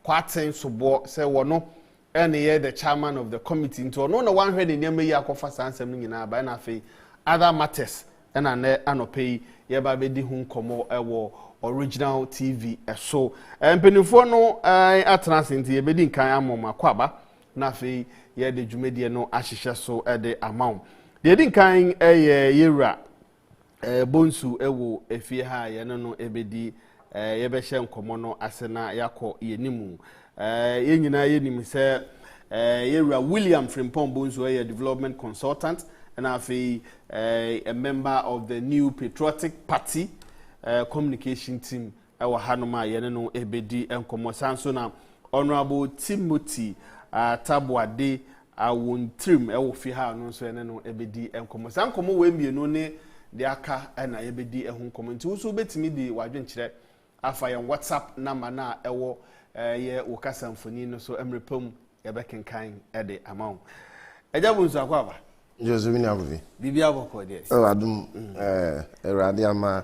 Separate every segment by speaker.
Speaker 1: kwaten sobo say wono ene the chairman of the committee into no na one hwede nneema yi akofa sansem nyina ba na afei other matters na na anope ye ba be di hu nkomo ewo original TV so mpenifo no atransit ye be di nkan amoma kwaba na afei ye de dwumedie no ahyehye so de amount de di nkan yewura bonsu ewo efie ha ye no ebedi ye be hye nkomo no asena yakọ yenimu ye nyina ye nim se yewura William Frimpong bonsu development consultant and a member of the New Patriotic Party communication team ewa hanoma ye no ebedi nkomo sanso na Honorable Timothy Tabuade awuntrim ewo fi ha no so ene no ebedi enkomo sankomo we mienu ne de aka na ebedi ehun nkomo nti wo betimi di wadwenkyere afa yan WhatsApp number na ewo ye wokasa mfoni no so emrepam yebekenkan ede amount eja bunzu akwa ba
Speaker 2: Josephine Abuvi
Speaker 1: bibi aboko de
Speaker 2: adum erade ama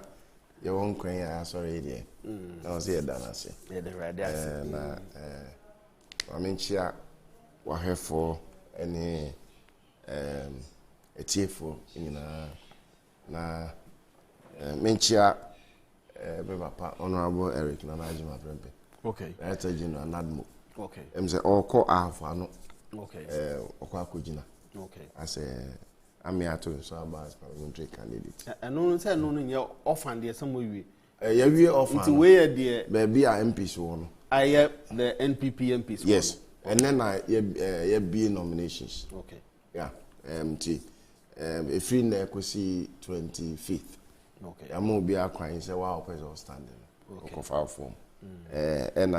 Speaker 2: ye won kwan ya sorry de na o se da na se
Speaker 1: ye de erade ase
Speaker 2: na amenchia wahefo ene etiefo nyina na menchia be papa Honorable Eric na najima prempe
Speaker 1: okay
Speaker 2: eta jino anadmo
Speaker 1: okay
Speaker 2: emse oko afa no
Speaker 1: okay
Speaker 2: oko akogina
Speaker 1: okay
Speaker 2: as amiato so about parliamentary candidate
Speaker 1: eno say no nye ofan de some wi
Speaker 2: ya wie ofan
Speaker 1: it we de
Speaker 2: be a MP so no
Speaker 1: aye the NPP MPs
Speaker 2: yes and then I be nominations
Speaker 1: okay
Speaker 2: yeah if in there could see 25th
Speaker 1: okay
Speaker 2: I'm going to be a crying say wow person standing okay file form and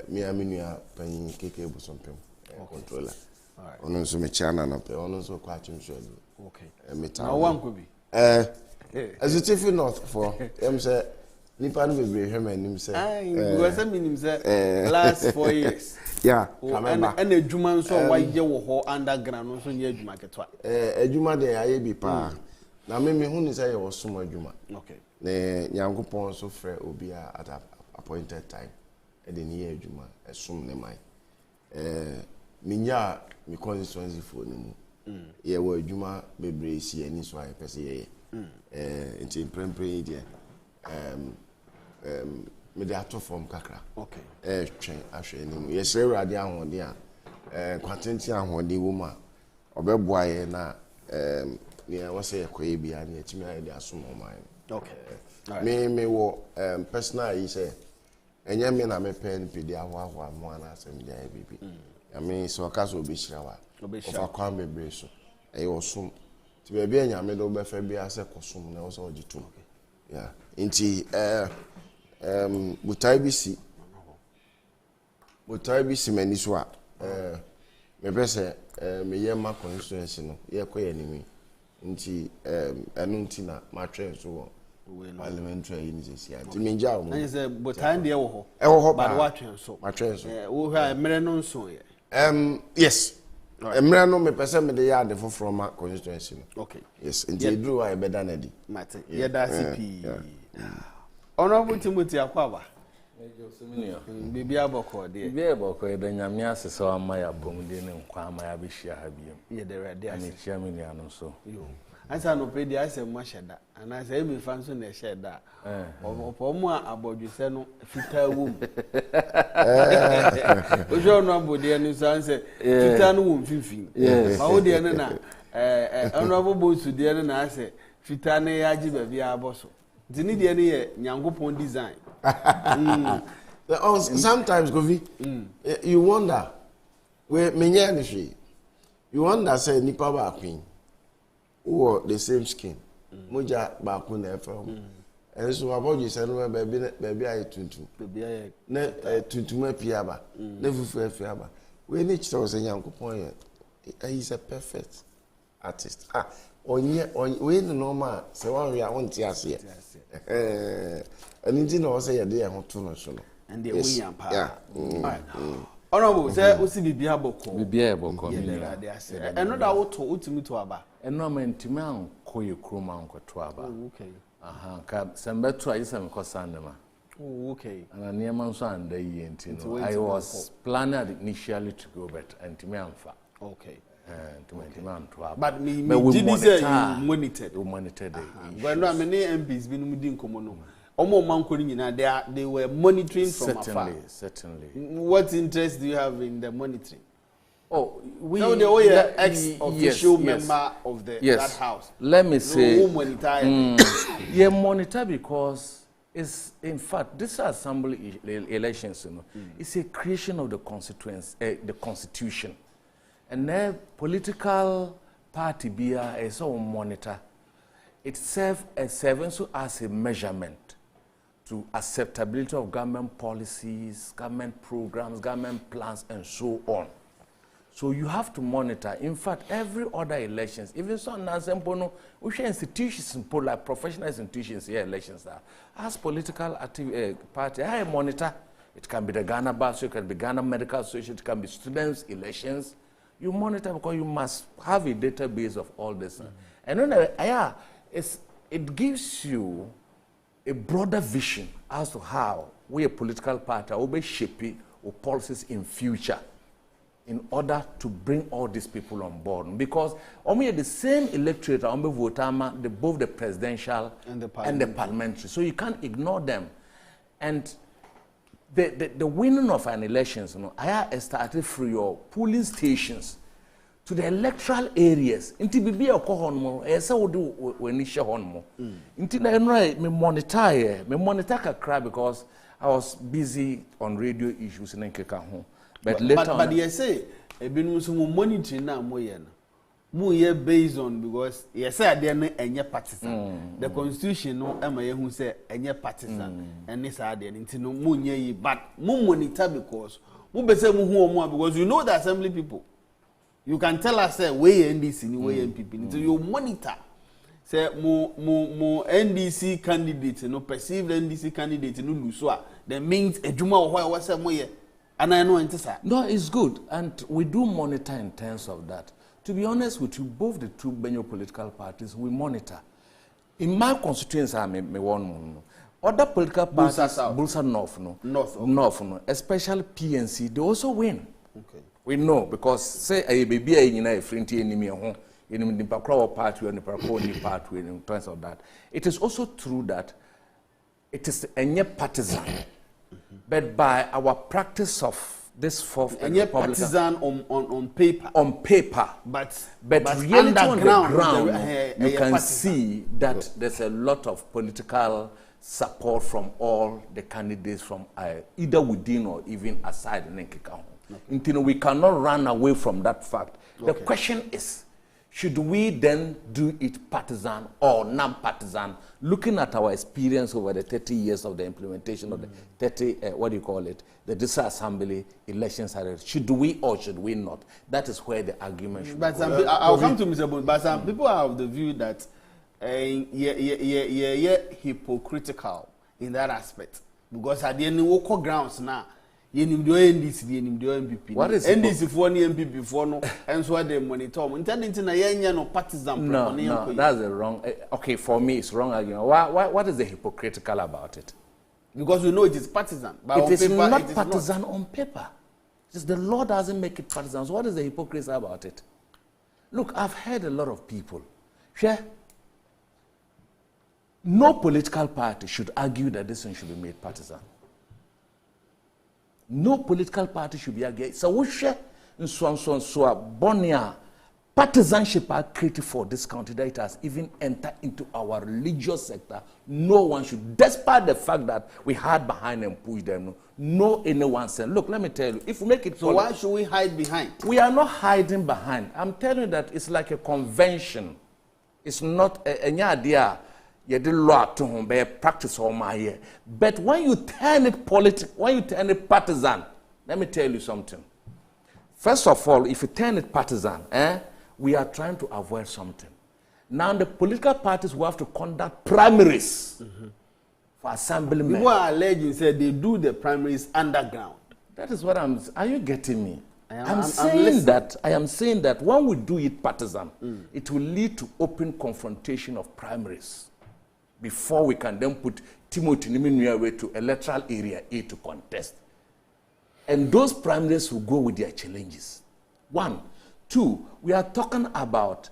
Speaker 2: me aminua paying keke busompem controller all right ono so me chana na pe ono so kwa chimsho
Speaker 1: okay
Speaker 2: metal
Speaker 1: na wan ko bi
Speaker 2: as it if not for em say nipa no be hwema nim say
Speaker 1: because I mean say last 4 years
Speaker 2: yeah
Speaker 1: and adwuma nso waye wo ho underground nso nye adwuma ketwa
Speaker 2: adwuma de aye bi pa na me hu ni say ye wosom adwuma
Speaker 1: okay
Speaker 2: ne nyankopon so frɛ obi at appointed time e de ni adwuma esom ne mai minya mi constituency for ni mu ye wo adwuma bebre si ani so aye pese ye nti prempre de me de ato form kakra
Speaker 1: okay
Speaker 2: twen ahwe ni mu ye sɛ urade ahode a kwatenti ahode wo ma obɛboa ye na ne wase ekoye bia ne atimi aye de asom oman okay me wo personal yi sɛ enye me na me pen pedi ahwa mo ana asem dia bibi ya me so ka so obehira wa ofa kwan bebre so e osom ti be bia nya me do be fa bia sɛ kosom na wo so ogitum ya nti butai bisi mani so a me pese me ye ma constituency no ye koye nimi nti enu nti na ma twen so wo parliamentary university nti me nja wo
Speaker 1: na say butai de wo ho
Speaker 2: ba
Speaker 1: wa twen so
Speaker 2: ma twen so
Speaker 1: wo hwa mere no nso ye
Speaker 2: yes emre no me pese me de ya de foforo ma constituency no
Speaker 1: okay
Speaker 2: yes nti edru wa e beda na di
Speaker 1: mate ye da CP Honorable Timothy Akwaba. Bibi aboko de.
Speaker 3: Bibi aboko de nyame asese wa ma ya bom de ne nkwa ma ya behia ha biem.
Speaker 1: Ye de rede ase.
Speaker 3: Ani chia me nua no so.
Speaker 1: Yo. Ansa no pe de ase mo hyeda. Ana say me fa nso na hyeda. Opo mo abodwese no fita wom. Ojo no abode ni so anse fita no wom finfin. Ma wo de ne na honorable bosu de ne na ase fita ne ya ji ba bia aboso. Dini de ne ye nyankopon design.
Speaker 2: Sometimes Kofi, you wonder where menya ni hwe. You wonder say nipa ba queen who the same skin. Moja ba ku na efam. Enso aboji say no baby ayi tuntum.
Speaker 1: Baby ayi
Speaker 2: na tuntum apia ba. Na fufu afia ba. We ni chiro say nyankopon ye. He is a perfect artist. Onye we no normal say one we are on ti ase. And no say ya dey ho to no so no.
Speaker 1: And the we am pa. Honorable say o si bibia boko.
Speaker 3: Bibia boko mi.
Speaker 1: Eno da wo to utimi to aba.
Speaker 3: Eno ma ntimi an koye kroma nkoto aba.
Speaker 1: Okay.
Speaker 3: Aha ka sembe to ayi sem ko sandema.
Speaker 1: Oh, okay.
Speaker 3: And a near man so under I was planning initially to go, but and to me
Speaker 1: okay.
Speaker 3: To my demand to have.
Speaker 1: But me did say you monitored.
Speaker 3: You monitored
Speaker 1: But no, many MPs been within Komono. Omo man they were monitoring from afar.
Speaker 3: Certainly.
Speaker 1: What interest do you have in the monitoring?
Speaker 3: Oh, we
Speaker 1: now the way ex-official member of that house.
Speaker 3: Let me say,
Speaker 1: who monitor
Speaker 3: yeah, monitor because it's in fact this assembly elections, you know, it's a creation of the constituency, the constitution, and the political party beer is all monitor. It serves as a measurement to acceptability of government policies, government programs, government plans, and so on. So you have to monitor. In fact, every other elections, even some we share institutions, like professional institutions here, elections are. As political party, I monitor. It can be the Ghana Bar, it can be Ghana Medical Association, it can be students' elections. You monitor because you must have a database of all this. And then, it gives you a broader vision as to how we, a political party, will be shaping our policies in future in order to bring all these people on board. Because only the same electorate, both the presidential and the parliamentary. So you can't ignore them. And the winning of an election, you know, I started through your polling stations to the electoral areas. Inti bibi alcohol mo, esa wodu wenisha hon mo. Inti na enra me monitor kakra because I was busy on radio issues in Nkeka ho. But later on,
Speaker 1: but you say ebinu so mo monitoring na mo ye na. Mo ye based on because you say there no enye partisan. The constitution no ema ye hu say enye partisan. And this are there inti no mo nye yi, but mo monitor because mo be say mo hu omo because you know the assembly people. You can tell us say we NDC ni we MPP. So you monitor. Say mo NDC candidate no perceived NDC candidate no luso. That means ejuma o wa say mo ye. And I know intesa.
Speaker 3: No, it's good, and we do monitor in terms of that. To be honest with you, both the two major political parties we monitor. In my constituency, I me one. Other political parties, Bulsa North, no, especially PNC, they also win.
Speaker 1: Okay.
Speaker 3: We know because say a baby a friend enemy home in the Pakro party and the Pakro party in terms of that. It is also true that it is a partisan, but by our practice of this fourth
Speaker 1: partisan on paper.
Speaker 3: On paper,
Speaker 1: but
Speaker 3: really on the ground, you can see that there's a lot of political support from all the candidates from either within or even aside in Nkeka. Okay. We cannot run away from that fact. Okay. The question is, should we then do it partisan or non-partisan, looking at our experience over the 30 years of the implementation of the 30, the district assembly elections? Should we or should we not? That is where the argument should
Speaker 1: but I'll come to Mr. Bond, but some people are of the view that hypocritical in that aspect. Because at the end of the grounds now, NDC, MPP.
Speaker 3: What is
Speaker 1: NDC for MPP for no, and so they monitor. No partisan.
Speaker 3: No, that's the wrong. Okay, for me, it's wrong argument. What is the hypocritical about it?
Speaker 1: Because we know it is partisan. But
Speaker 3: it is not partisan on paper. Just the law doesn't make it partisan. So what is the hypocrisy about it? Look, I've heard a lot of people. No political party should argue that this one should be made partisan. No political party should be against. So we share in Bonia partisanship are created for this country that it has even entered into our religious sector. No one should, despite the fact that we hide behind and push them, no anyone said, look, let me tell you, if we make it
Speaker 1: so why should we hide behind?
Speaker 3: We are not hiding behind. I'm telling you that it's like a convention. It's not any idea. You did lot to him, practice all my year. But when you turn it when you turn it partisan, let me tell you something. First of all, if you turn it partisan, we are trying to avoid something. Now the political parties will have to conduct primaries for assemblymen.
Speaker 1: People are alleging say they do the primaries underground.
Speaker 3: That is what are you getting me? I am saying that when we do it partisan, it will lead to open confrontation of primaries before we can then put Timothy Niminua way to electoral area A to contest. And those primaries will go with their challenges. 1. 2, we are talking about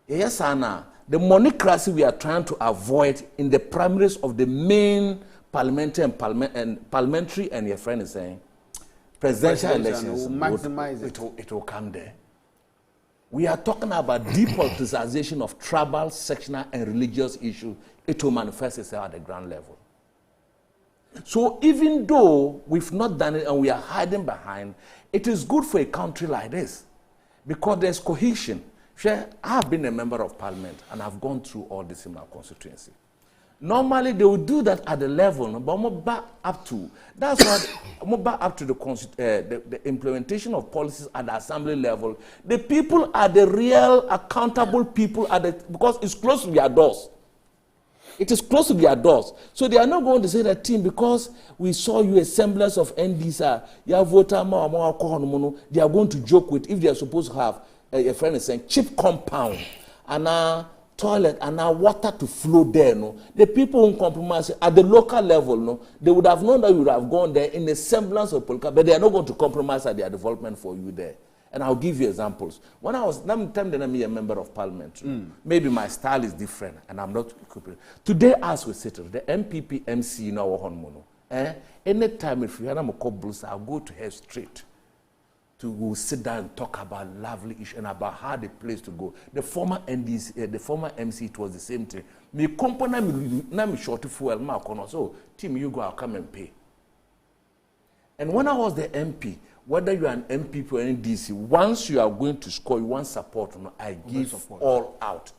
Speaker 3: yes, Anna, the monocracy we are trying to avoid in the primaries of the main parliamentary and your friend is saying presidential elections.
Speaker 1: Maximize
Speaker 3: it will come there. We are talking about depoliticization of tribal, sectional, and religious issues. It will manifest itself at the ground level. So even though we've not done it and we are hiding behind, it is good for a country like this because there's cohesion. I have been a member of parliament and I've gone through all this in my constituency. Normally they will do that at the level, but I'm back up to that's what I'm back up to the implementation of policies at the assembly level. The people are the real accountable people because it's close to their doors. It is close to their doors. So they are not going to say that team because we saw you a semblance of NDSA, you have voter they are going to joke with if they are supposed to have a friend is saying cheap compound and a toilet and a water to flow there. No, the people who compromise at the local level, no, they would have known that you would have gone there in a semblance of political, but they are not going to compromise at their development for you there. And I'll give you examples. When I was time then I'm a member of parliament, maybe my style is different and I'm not equipped. Today, as we sit, the MPP MC in our home, anytime if you have a couple, I'll go to her straight. To sit down and talk about lovely issue and about how the place to go. The former NDC, the former MC, it was the same thing. Me company me short fuel ma kono so team you go I'll come and pay. And when I was the MP, whether you are an MPP or NDC, once you are going to score, you want support, I give support. All out.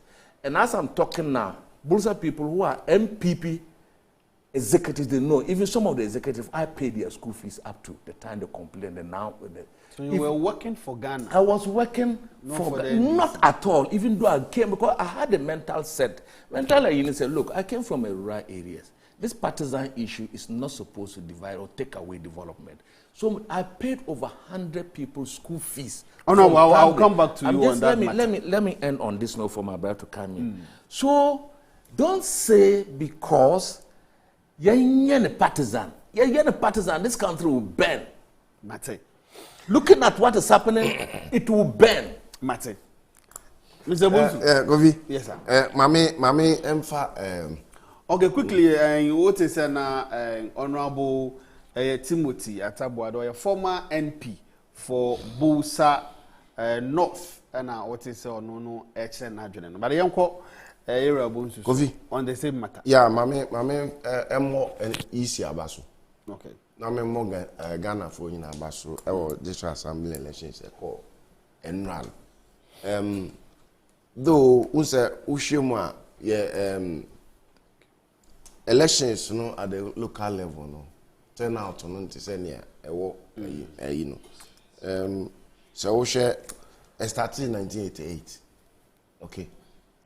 Speaker 3: And as I'm talking now, Bulsa people who are MPP executives, they know, even some of the executives, I paid their school fees up to the time they complained and now.
Speaker 1: So you were working for Ghana?
Speaker 3: I was working for Ghana. Not at all, even though I came, because I had a mental set. Mental unit said, look, I came from a rural areas. This partisan issue is not supposed to divide or take away development. So I paid over 100 people's school fees. Oh no, I'll come back to you on that. Let me end on this note for my brother to come in. So don't say because you're a partisan, this country will burn.
Speaker 1: Mate.
Speaker 3: Looking at what is happening, it will burn.
Speaker 1: Mate. Mr. Bunsu.
Speaker 2: Kofi.
Speaker 1: Yes, sir.
Speaker 2: Mami, emfa.
Speaker 1: Okay, quickly, what is an honorable Timothy Atabuado, a former NP for Busa North, and what is no Adwene. But Yanko, area Bunsu.
Speaker 2: Kofi.
Speaker 1: On the same matter.
Speaker 2: Yeah, mami, emo easy abaso.
Speaker 1: Okay.
Speaker 2: Now me mo Ghana for you na abaso. District Assembly elections call enral. Though unse ushimwa elections no at the local level no turn out no nti say near you know. So we share started in 1988. Okay.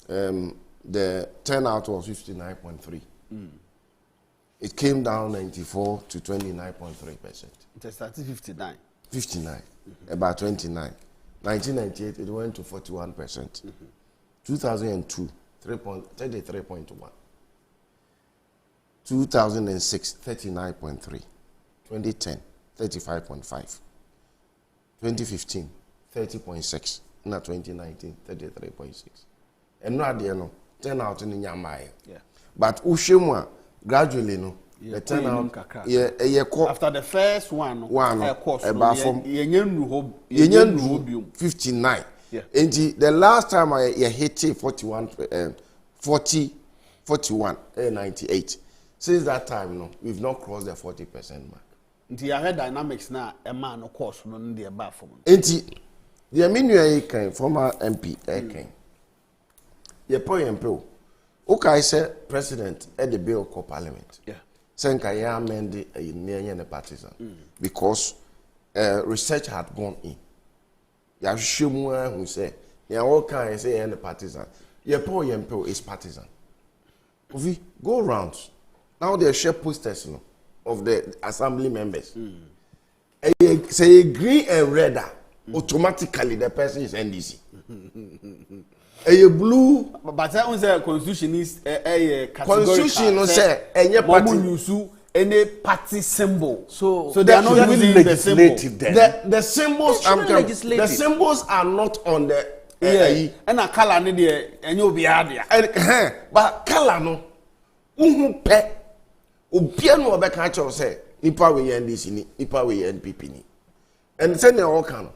Speaker 2: The turnout was 59.3. It came down 94 to 29.3%.
Speaker 1: It started 59.
Speaker 2: 59, about 29. 1998, it went to 41%. 2002, 33.1. 2006, 39.3. 2010, 35.5. 2015, 30.6. Now 2019, 33.6. And not there no, turnout in Nyamai. Yeah. But Ushemwa, gradually no, the turnout
Speaker 1: after the first one course,
Speaker 2: about from 59. Yeah. And the last time I hit 41, 98. Since that time, no, we've not crossed the 40% mark.
Speaker 1: Until I heard dynamics now, a man of course no the above for me.
Speaker 2: Until the Aminu former MP came. Your point MP. Okay, say president at the bill called parliament. Yeah. Saying I amend the partisan because research had gone in. You show who say yeah, all can say any partisan. Your point MP is partisan. We go around now. They share posters of the assembly members. Say green and red, automatically the person is NDC. a blue.
Speaker 1: But I was a constitution is a
Speaker 2: constitution. No say any party
Speaker 1: use any party symbol.
Speaker 3: So
Speaker 1: they are not using the symbol.
Speaker 2: The symbols the symbols are not on the
Speaker 1: and a color need and you'll be adia.
Speaker 2: But color no uhu pe obia no obeka cho say nipa we NDC ni nipa we NPP ni. And say na all can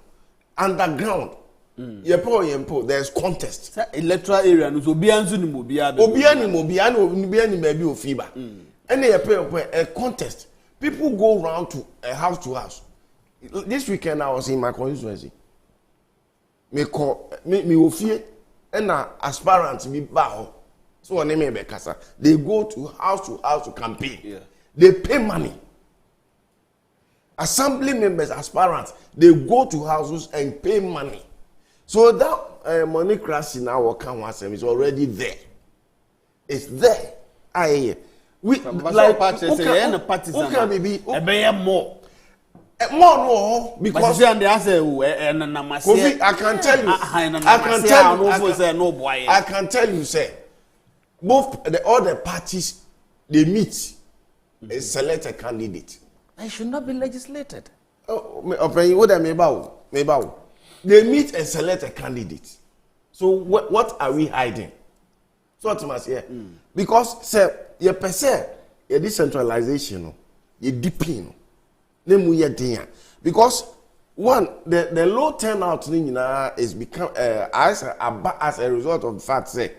Speaker 2: underground there's contest.
Speaker 1: Electoral area no so bia nzu ni mo bia
Speaker 2: ni maybe ofiba. And a contest. People go round to house to house. This weekend I was in my constituency. Me ofie and aspirants me bow. So on me bekasa. They go to house to campaign.
Speaker 1: Yeah.
Speaker 2: They pay money. Assembly members, aspirants, they go to houses and pay money. So that money crash in our council is already there. It's there. We like party more. More no because Kofi, I can tell you say both all the parties they meet and select a candidate.
Speaker 3: I should not be legislated.
Speaker 2: They meet and select a candidate. So what are we hiding? So what must hear? Because say ye per se ye decentralization ye deepen nemu ye dia because one the low turnout is become as a result of the fact say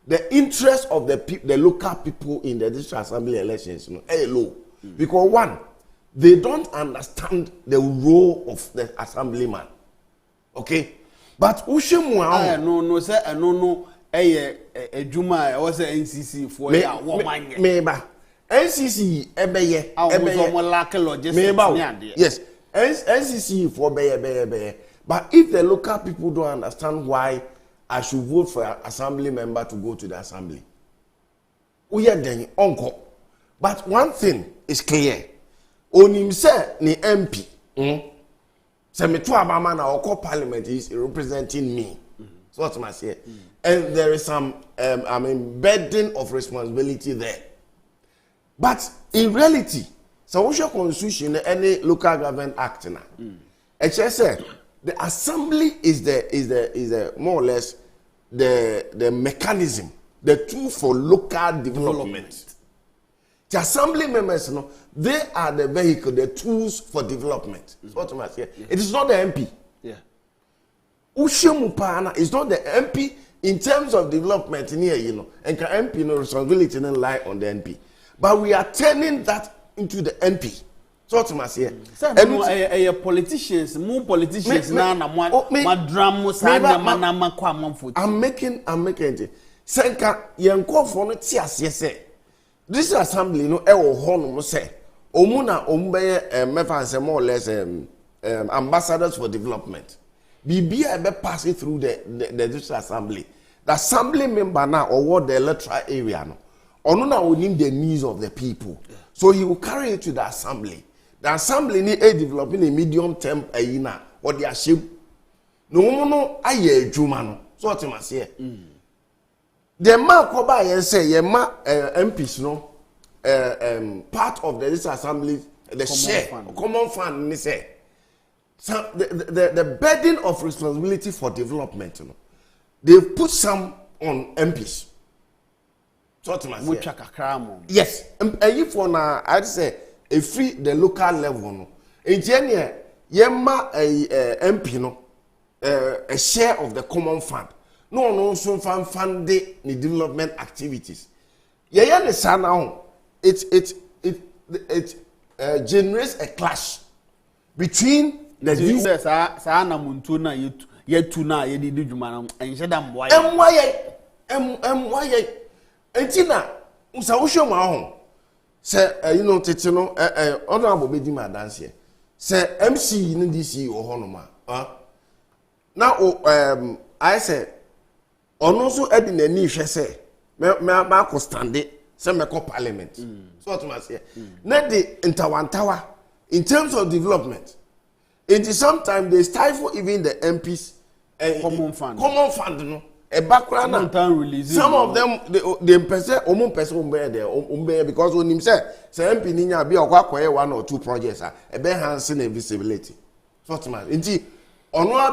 Speaker 2: the interest of the local people in the district assembly elections low because one they don't understand the role of the assemblyman. Okay, but ushemu
Speaker 1: no say no ejuma was NCC for ya woman
Speaker 2: meba NCC ebeye
Speaker 1: lack logistics
Speaker 2: yes NCC for beye but if the local people don't understand why I should vote for an assembly member to go to the assembly uye den onko but one thing is clear onim say ni MP say me to abama na oko parliament is representing me. So what must say? And there is some burden of responsibility there. But in reality, so what's your constitution any local government act now? HSA, the assembly is the more or less the mechanism, the tool for local development. The assembly members, they are the vehicle, the tools for development. So what must say? It is not the MP. Ushemupana is not the MP in terms of development in here, and MP responsibility and lie on the MP. But we are turning that into the MP. So what must say?
Speaker 1: Politicians, more politicians now
Speaker 2: I'm making it. Senka yenko for no tias this assembly honum say omuna ombeye mefa more or less ambassadors for development. Bibia be pass it through the district assembly. The assembly member now or what the electoral area no. Onuna will need the needs of the people. So he will carry it to the assembly. The assembly need a developing a medium term ayina or the ashim. No aye juma no. So what you must say. The man koba yen say ye ma MPs no part of the district assembly the common fund ni say. So the burden of responsibility for development, they've put some on MPs. So yes, and if for now I'd say a free the local level, in January, yema a MP a share of the common fund. No, so fund the development activities. Yeah, the sun now it generates a clash between the view
Speaker 1: sana muntu na yetu na yedi djuma na enheda mboye
Speaker 2: mwaye entina usa wo ma ho se tete no honorable bedi ma dance se MC ni DC wo ho no ma na I say ono so edi na ni hwe se me ko stande se me ko parliament so what must say na the interwantawa in terms of development. It is sometimes they stifle even the MPs
Speaker 1: common fund.
Speaker 2: Common fund, a background. Some of them, the person there, because when him say MP Ninya be or 1 or 2 projects, a bear handsome visibility. Sort of man. Indeed, on one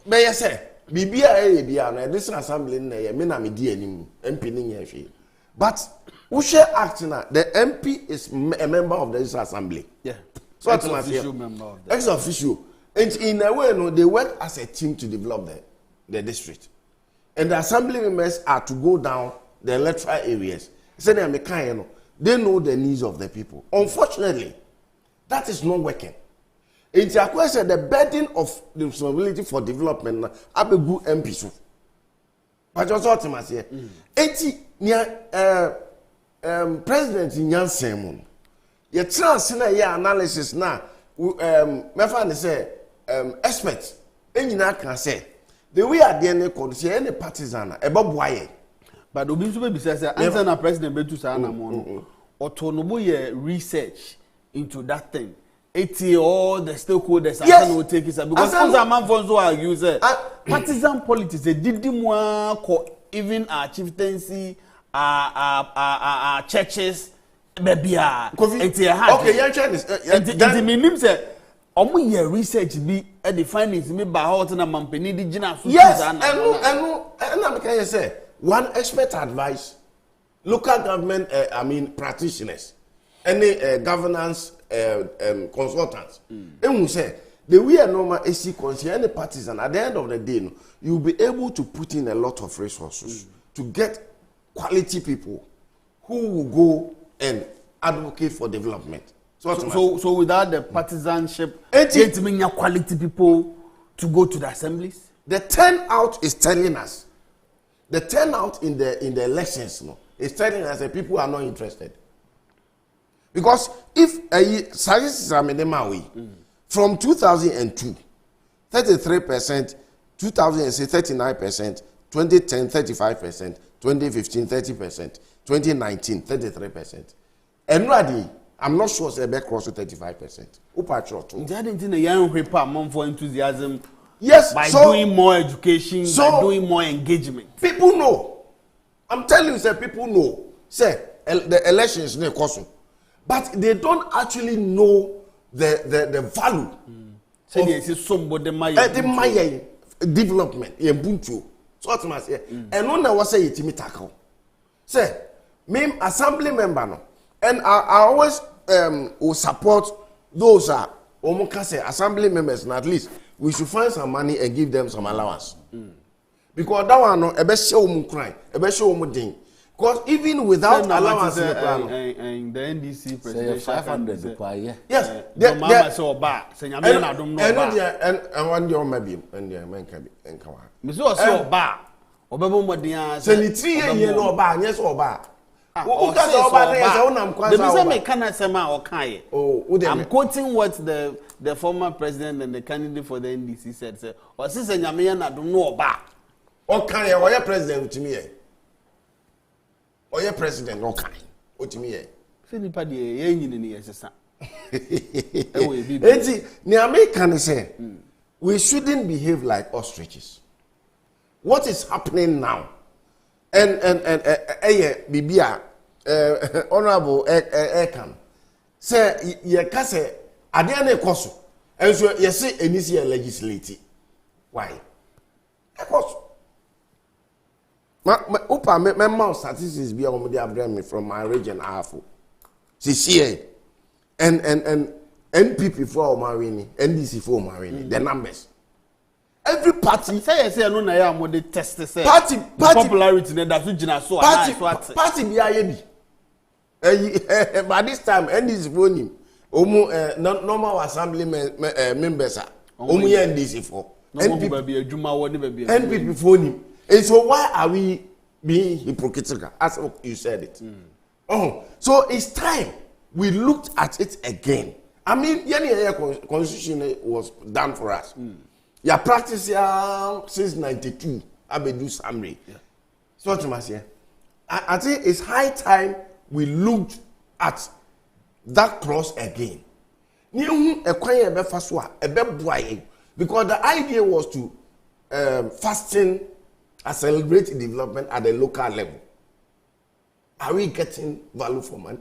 Speaker 2: bay say, BBA, this assembly, Mina Median, MP Ninya. But who shall act now? The MP is a member of this assembly.
Speaker 1: Yeah.
Speaker 2: So ex-official member of that. Ex-official. And in a way, no, they work as a team to develop the district. And the assembly members are to go down the electoral areas. They know the needs of the people. Unfortunately, that is not working. It's a question, the burden of the responsibility for development, I be good MP. But just what I say, President Nyansen, you try to analysis now. My friend say, experts, engineer can say, the way at the end of any partisan, about why. But the Obi says, answer na President Betu Sana Mono, or to research into that thing. All the stakeholders will take it because some man for so argue partisan politics. They did more even our chieftaincy, our churches, maybe okay, your Chinese. It means that your research be at the findings made by Horton and Mampeni. Yes, and I'm can say one expert advice, local government, practitioners, any governance consultants. And we say the way a normal AC concern any partisan at the end of the day, you'll be able to put in a lot of resources to get quality people who will go and advocate for development. So without the partisanship, it means quality people to go to the assemblies. The turnout is telling us. The turnout in the elections, is telling us that people are not interested. Because if from 2002, 33%, 2006, 39%, 2010, 35%, 2015, 30%, 2019, 33%. And ready, I'm not sure it's back close to 35%. For enthusiasm. Yes, by doing more education, by doing more engagement. People know. I'm telling you, sir, people know. Say the elections ne cost. But they don't actually know the value. Say somebody the development in Buntu. So what I say, and no one say it me tackle. Say, me assembly member no, and I always will support those say assembly members, and at least we should find some money and give them some allowance. Because that one no, ebe show cry, ebe show ding. Because even without allowance, and the NDC president 500 per year. Yes, the mama say oba, say nyame na dum no ba. And one your maybe and the man can be and come. Me so say oba, obebo modern. Say ni 3 year no oba, yes oba. Who can oba dey say unam kwanza. The say me kana say ma o kan ye. Oh, I'm quoting what the former president and the candidate for the NDC said. Say, o say nyame na dum no oba. O kan ye, o ye president to me. Or your president, okay. What do you mean? Philippa, the Union is a the American say we shouldn't behave like ostriches. What is happening now? And Bibia, Honorable Ekan, say, ye can say, Adiane Kosu, and so you say, initial legislative. Why? Of course. My mouth statistics be on the from my region Afo. See, and NPP for Marini, NDC for Marini, the numbers. Every party say no na ya mo de test say party popularity na that gina so party be ayebi. By this time NDC for him. Normal assembly members are NDC for. NPP for him. And so why are we being hypocritical? As you said it. So it's time we looked at it again. I mean, the constitution was done for us. Yeah, practice since 92. I be do summary. So what I say? I think it's high time we looked at that cross again. Because the idea was to fasten accelerate development at the local level. Are we getting value for money?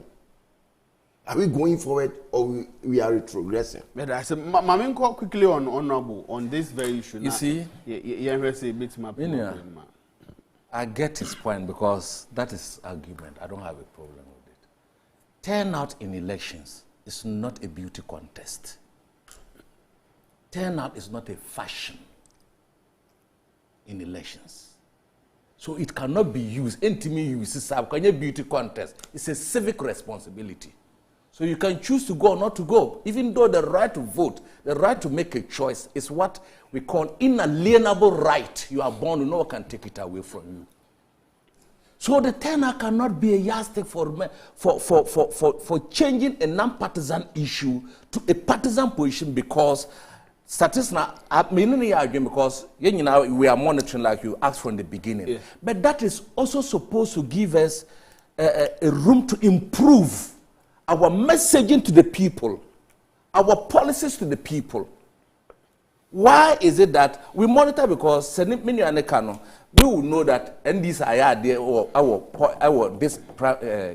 Speaker 2: Are we going forward or we are retrogressing?
Speaker 1: But I said, Mamma, quickly on this very issue.
Speaker 3: You see, I get his point because that is argument. I don't have a problem with it. Turnout in elections is not a beauty contest. Turnout is not a fashion in elections. So it cannot be used. Intimi uses a beauty contest. It's a civic responsibility. So you can choose to go or not to go, even though the right to vote, the right to make a choice is what we call inalienable right. You are born, no one can take it away from you. So the turnout cannot be a yardstick for changing a non-partisan issue to a partisan position because statistics, I mean, because we are monitoring like you asked from the beginning. Yeah. But that is also supposed to give us a room to improve our messaging to the people, our policies to the people. Why is it that we monitor? Because we will know that and these are there or this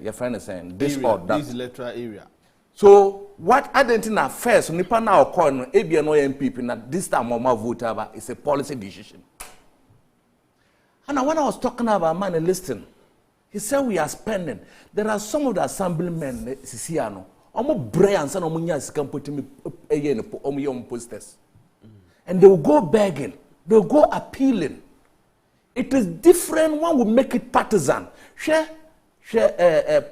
Speaker 3: your friend is saying this area, or that
Speaker 1: this electoral area.
Speaker 3: So what identity first nipa na call no ABN or MPP na this time mama vote about is a policy decision. And when I was talking about man listen, he said we are spending. There are some of the assemblymen, Sisiano, almost brains and omunya can put me a posters. And they will go begging, they will go appealing. It is different. One will make it partisan. Share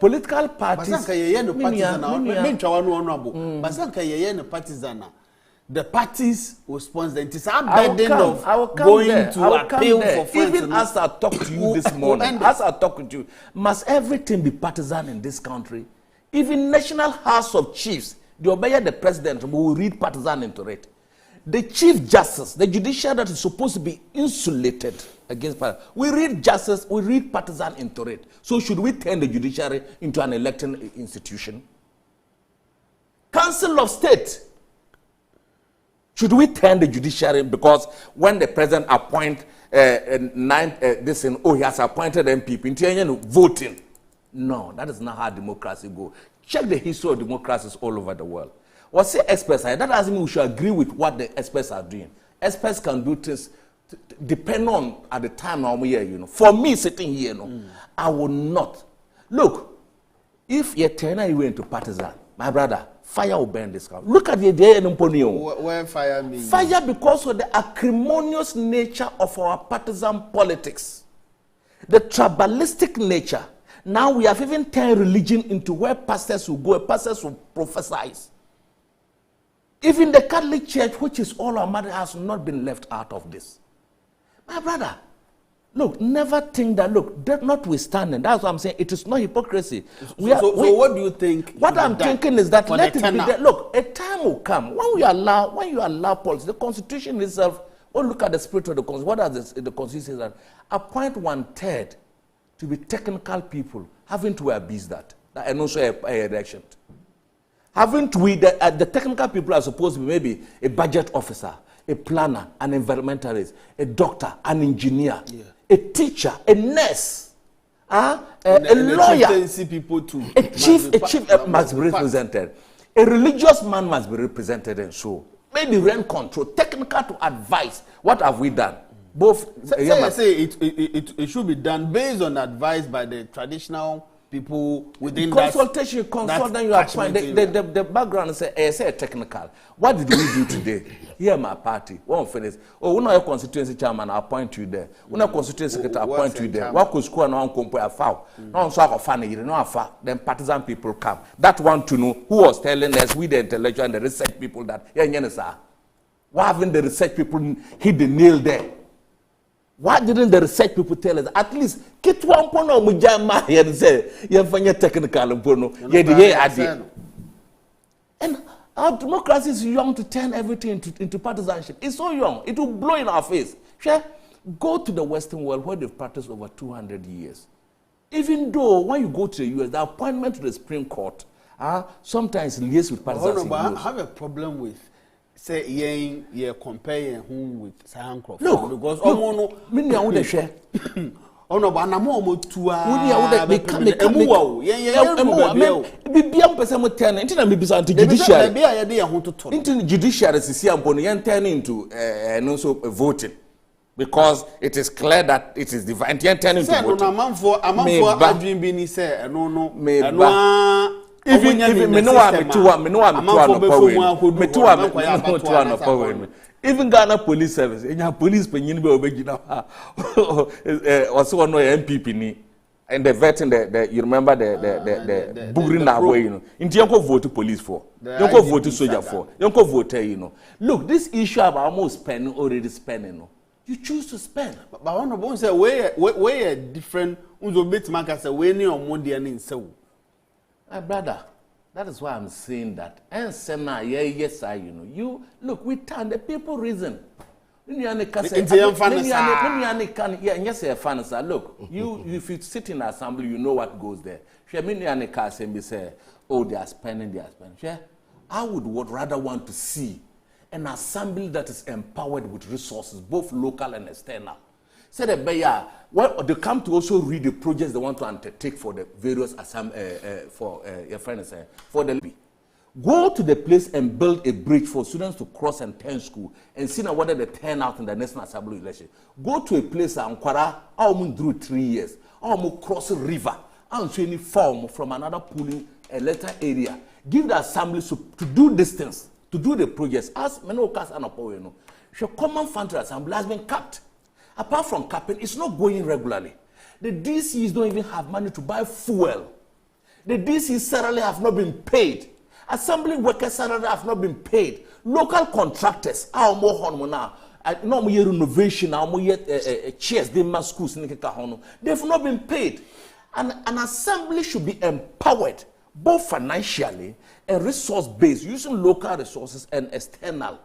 Speaker 3: political parties. The parties will sponsor it. It's our burden of going to appeal for funds. Even as I talk to you this morning, as I talk to you, must everything be partisan in this country? Even National House of Chiefs, the obey the president will read partisan into it. The Chief Justice, the judiciary that is supposed to be insulated against partisan, we read justice, we read partisan into it. So should we turn the judiciary into an elected institution? Council of State. Should we turn the judiciary because when the president appoint he has appointed MPP into voting? No, that is not how democracy goes. Check the history of democracies all over the world. What say experts? That doesn't mean we should agree with what the experts are doing. Experts can do this depend on at the time I'm here, For me sitting here, I will not. Look, if you turn you into partisan, my brother, fire will burn this country. Look at the day
Speaker 1: where fire means.
Speaker 3: Fire because of the acrimonious nature of our partisan politics. The tribalistic nature. Now we have even turned religion into where pastors will go, pastors will prophesize. Even the Catholic Church, which is all our mother, has not been left out of this. My brother, look, never think that, look, that notwithstanding, that's what I'm saying, it is not hypocrisy.
Speaker 1: So what do you think?
Speaker 3: What I'm thinking is that let it be that, look, a time will come when you allow politics, the Constitution itself, look at the spirit of the Constitution. What does the Constitution say? That appoint 1/3 to be technical people, having to abuse that and also a election. Haven't we, the technical people are supposed to be maybe a budget officer, a planner, an environmentalist, a doctor, an engineer, a teacher, a nurse, a lawyer,
Speaker 1: people too.
Speaker 3: a chief must be represented. A religious man must be represented and so. Maybe rent control, technical to advise. What have we done? Both.
Speaker 1: It should be done based on advice by the traditional people within
Speaker 3: consultation. Consult, then you appoint. The background is technical. What did we do today? Here, my party. One finish. Oh, we know your constituency chairman. I appoint you there. We know constituency secretary. I appoint you there. What could school now compare a foul? No, so I funny. You know, a then partisan people come. That want to know who was telling us, we the intellectual and the research people that why haven't the research people hit the nail there? Why didn't the research people tell us? At least, get one point of Mujama here and say, you're technical and and our democracy is young to turn everything into partisanship. It's so young, it will blow in our face. Go to the Western world where they've practiced over 200 years. Even though when you go to the US, the appointment to the Supreme Court sometimes liaise with partisanship.
Speaker 1: I have a problem with say ye compare whom with Sahancroft.
Speaker 3: Look,
Speaker 1: because Omono
Speaker 3: mini a would share.
Speaker 1: Oh no, but I'm more to
Speaker 3: Would you would become a person turn into a judiciary. Into judiciary, see, I'm going to turn into and also voting. Because it is clear that it is divine. Turn into voting.
Speaker 1: A man for Adwene Bini say, no,
Speaker 3: even me know even Ghana Police Service, police penyin be obegina also no MPP ni and the vetting the you remember the bugri na boy you know inti yanko vote police for yanko vote soldier for yanko vote you know look this issue about almost spending already spending no you choose to spend
Speaker 1: but one of them say where different unzo bit market say we ni omode ani nsew
Speaker 3: my brother. That is why I'm saying that. And Sena, yes, you know. You look, we turn the people reason. Look, you if you sit in assembly, you know what goes there. Say, oh, they are spending. I would rather want to see an assembly that is empowered with resources, both local and external. Say the Bayer, well, they come to also read the projects they want to undertake for the various your friend is saying, for the go to the place and build a bridge for students to cross and turn school and see now whether they turn out in the National Assembly election. Go to a place and Kwara, I through 3 years, I cross a river, and so any form from another pooling a later area. Give the assembly to do distance, to do the projects. As Menokas and Apoeno, your common fund to assembly has been capped. Apart from capping, it's not going regularly. The DCs don't even have money to buy fuel. The DCs salary have not been paid. Assembly workers salary have not been paid. Local contractors are more now. No more renovation, no more chairs, they must schools. They've not been paid. And an assembly should be empowered, both financially and resource-based, using local resources and external.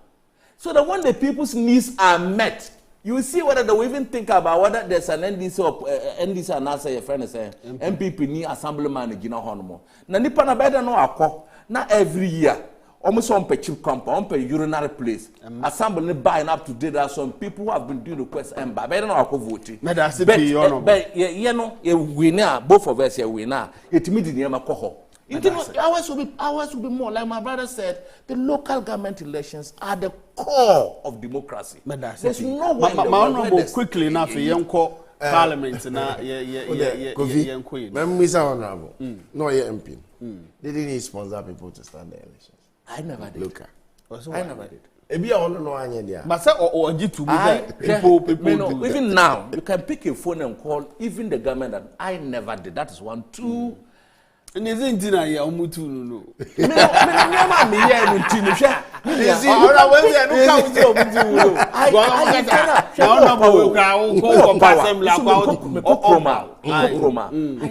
Speaker 3: So that when the people's needs are met, you will see whether they will even think about whether there's an NDC or NDC and answer your friend is saying MPP ni assemblyman in Gina Honomo. Na nipa na better no akọ na every year almost on per cheap compound, on per urinary place. Assembly buying up to date. There are some people who have been doing requests and better no akọ voting. But you know, we now both of us here we now. It means the name ours will be more like my brother said. The local government elections are the core of democracy. There's no way.
Speaker 1: Quickly enough, Parliament na
Speaker 2: Kofi. Members are honorable. No, MP. They didn't sponsor people to start the elections.
Speaker 3: I never did.
Speaker 2: Look,
Speaker 3: I never did.
Speaker 1: But say or people
Speaker 3: even now you can pick a phone and call even the government and I never did. That is 1, 2.
Speaker 1: And isn't dinner here umutu no.
Speaker 3: I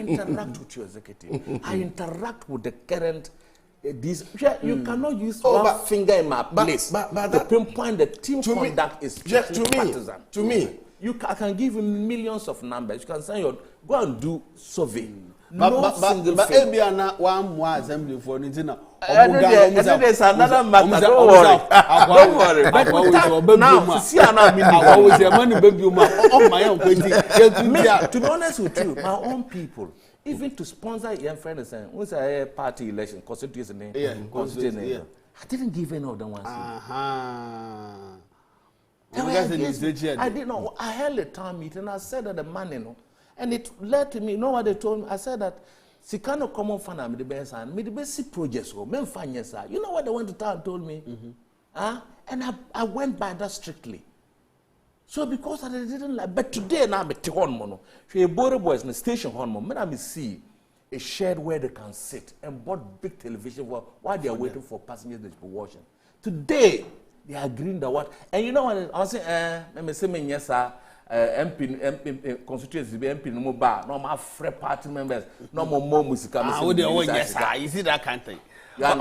Speaker 3: interact with your executive. I interact with the current this you cannot use one finger in my place. But the pinpoint the team conduct is partisan.
Speaker 2: To me,
Speaker 3: I can give you millions of numbers. You can say go and do survey.
Speaker 1: But Ebiana one more assembly for Nitina.
Speaker 3: There's another matter. Don't worry. But now, see, I
Speaker 1: always your money, baby. Oh, my own.
Speaker 3: To be honest with you, my own people, even to sponsor young friends and what's a party election, constitution, I didn't give any of them once. I didn't know. I held a town meeting and I said that the money, and it led to me, you know what they told me? I said that Sikano common fund and the best and the basic projects go men finance. You know what they went to town and told me? And I went by that strictly. So because I didn't like, but today now I'm a mono. A border boys in the station hormone, when I see a shed where they can sit and bought big television while they are waiting for passengers to be watching. Today they are agreeing that what, and you know what I was saying, let me say yes sir. MP constituency MP no more bar, no more free party members, no more music.
Speaker 1: You see that kind of thing.
Speaker 3: But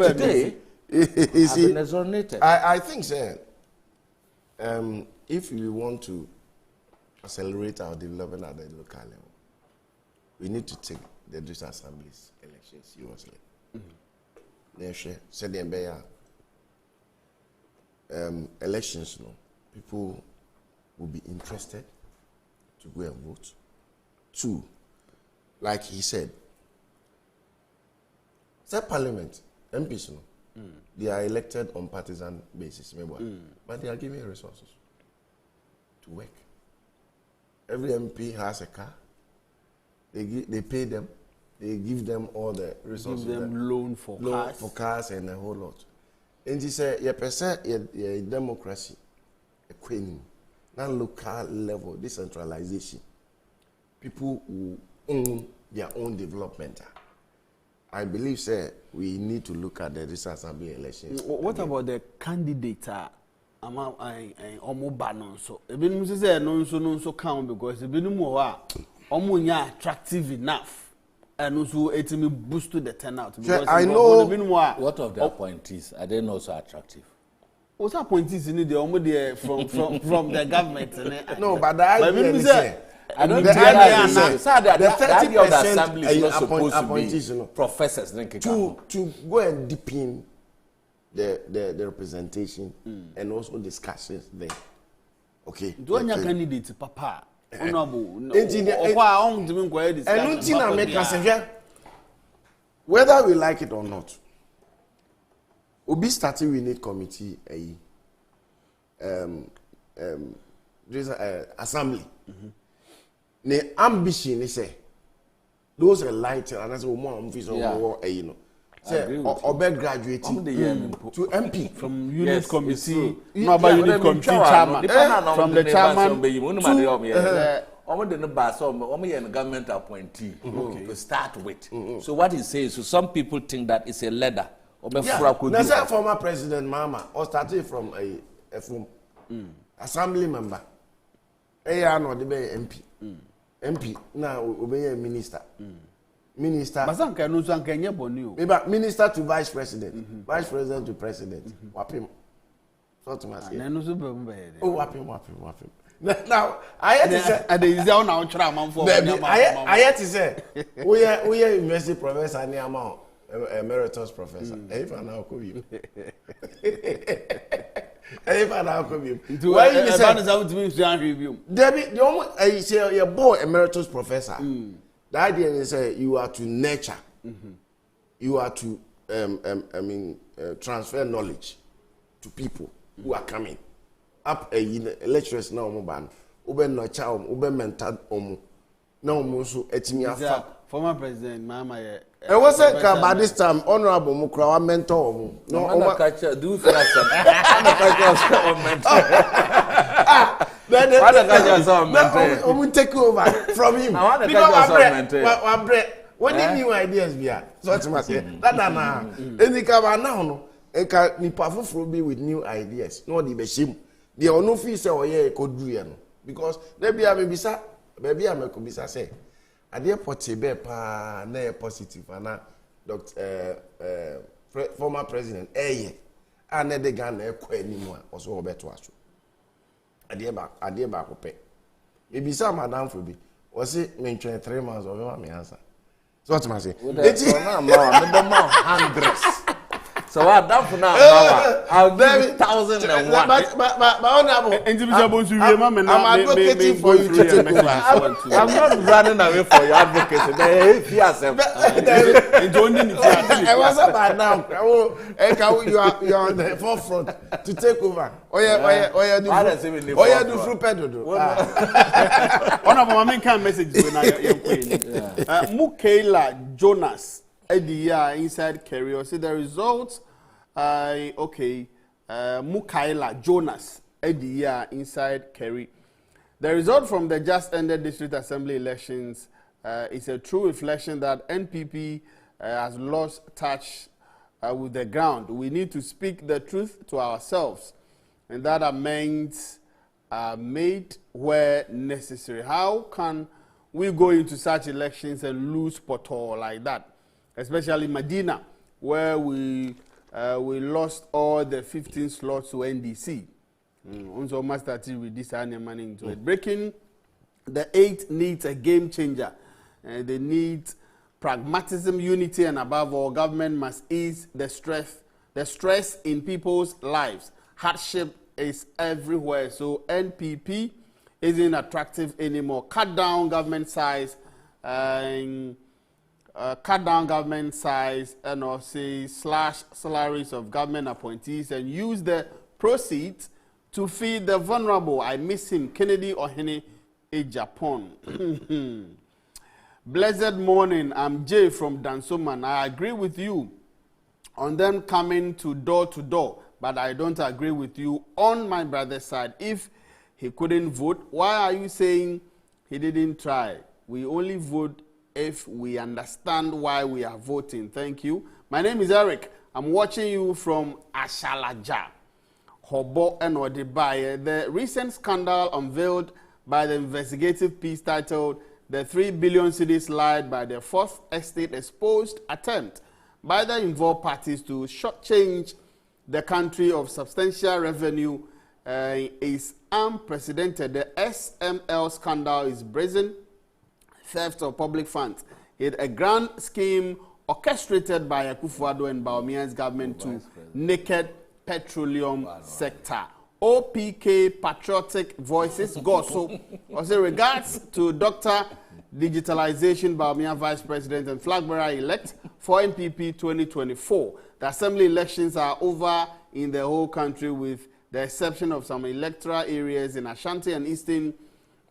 Speaker 3: today,
Speaker 2: you see,
Speaker 3: I
Speaker 2: think, sir, if we want to accelerate our development at the local level, we need to take the district assemblies elections seriously. Said the elections, people will be interested to go and vote. 2, like he said, Parliament, MPs, they are elected on partisan basis, but they are given resources to work. Every MP has a car. They pay them. They give them all the resources.
Speaker 1: Give them loan for
Speaker 2: cars and a whole lot. And he said, "You present a democracy, a queen, not local level decentralization. People who own their own development." I believe, sir, we need to look at this assembly elections.
Speaker 1: What about the candidate? So even say no so count because even more attractive enough and also it may boost the turnout. Because
Speaker 2: I know
Speaker 3: what of the appointees are they not so attractive?
Speaker 1: What appointees in the from the government?
Speaker 2: No, but the idea is
Speaker 3: I don't
Speaker 2: the idea is
Speaker 3: the 30% assembly is not supposed to be professors
Speaker 2: to go and deepen the representation and also discussions there. Okay.
Speaker 1: Do any candidate, Papa?
Speaker 2: Whether we like it or not, Obi starting we need committee assembly. The ambition is say those are light and that's more say or graduating to MP
Speaker 1: from unit committee, unit committee chairman, from the chairman
Speaker 3: to government appointee to start with. So what he says, so some people think that it's a ladder.
Speaker 2: That's a former president Mama or started from a assembly member. No, the MP. MP now obey a minister. Minister. Minister to vice president. Vice president to president. Wapim. Sort of oh, wapim. Now, I had to say, I had to say, we are university professor near amount emeritus professor. If I now call you. If I now come in, why you say review? Debbie, the only I say your boy emeritus professor. The idea is say you are to nurture, you are to transfer knowledge to people who are coming up. Lecturers now ban, ube nurture, ube mentor now so etimi afa.
Speaker 1: Former president Mama.
Speaker 2: I was like by this time, Honorable Mukra, mentor. No, I'm
Speaker 3: do some.
Speaker 2: I'm going to take over from him. What the new ideas be? So it's my say. That now. Any cover now. And can ni perform with new ideas. No, the beshim. The no fee say oh yeah, could do because maybe I may be sa, maybe I may could be say. I dear Potebe pa na positive and former president and the gun anymore also better to I dear back pay. Maybe some madam for be was it mention 3 months of my answer. So what am I saying? Hundreds.
Speaker 3: So what done for now? I'll give you 1,001.
Speaker 2: But honorable, I'm advocating for you to take over.
Speaker 3: I'm not running away for your advocacy.
Speaker 2: I was about now. You are on the forefront to take over. Oh yeah, do through pedal.
Speaker 1: Honorable, I mean, can message when I Mukela Jonas. Inside Carrier. See the results. Mukaila Jonas inside Kerry. The result from the just ended district assembly elections is a true reflection that NPP has lost touch with the ground. We need to speak the truth to ourselves, and that amends are made where necessary. How can we go into such elections and lose Porto like that? Especially Medina, where we lost all the 15 slots to NDC. Also, master with this money into it. Breaking the 8 needs a game changer. They need pragmatism, unity, and above all, government must ease the stress in people's lives. hardship is everywhere. So NPP isn't attractive anymore. Cut down government size, and also slash salaries of government appointees and use the proceeds to feed the vulnerable. I miss him. Kennedy Ohene in Japan. Blessed morning. I'm Jay from Dansoman. I agree with you on them coming to door, but I don't agree with you on my brother's side. If he couldn't vote, why are you saying he didn't try? We only vote if we understand why we are voting. Thank you. My name is Eric. I'm watching you from Ashalaja, Hobo and Odibaye. The recent scandal unveiled by the investigative piece titled "The 3 billion cedis lied by the Fourth Estate" exposed attempt by the involved parties to shortchange the country of substantial revenue is unprecedented. The SML scandal is brazen theft of public funds. It's a grand scheme orchestrated by Akufo-Addo and Bawumia's government to naked petroleum sector. OPK patriotic voices go so. Also regards to Dr. Digitalization Bawumia Vice President and flag bearer elect for MPP 2024. The assembly elections are over in the whole country with the exception of some electoral areas in Ashanti and Eastern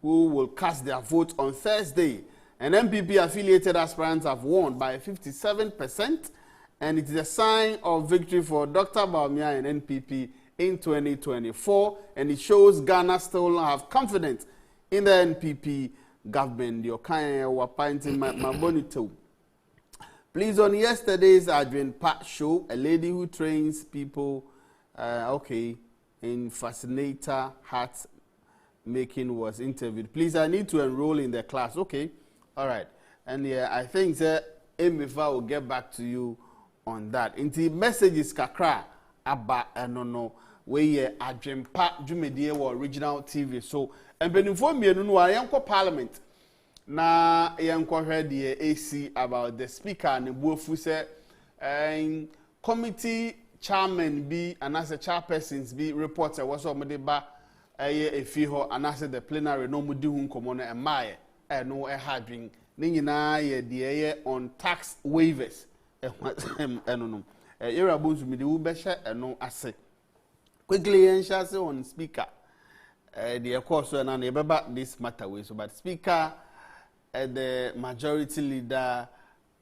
Speaker 1: who will cast their vote on Thursday. And MPP affiliated aspirants have won by 57%, and it is a sign of victory for Dr. Bawumia and NPP in 2024, and it shows Ghana still have confidence in the NPP government. The Okanya were painting my bonito. Please, on yesterday's Adwene show, a lady who trains people, in fascinator hat making was interviewed. Please, I need to enroll in the class. Okay, all right. And yeah, I think that Emifa will get back to you on that. In the messages kakra aba enono we Adwene Jumedie or original TV. So and benifo mienu no ayenko parliament na ayenko hwede AC about the speaker and buofu se committee chairman be and as a chairpersons be reporter was omede ba efi ho and as the plenary no mudi hu nkomo no emaye no hadwin ni nyina ye de on tax waivers enono era bonzu mi de wo be hye eno ase quickly ensure say on speaker the course na na beba this matter way so but speaker the majority leader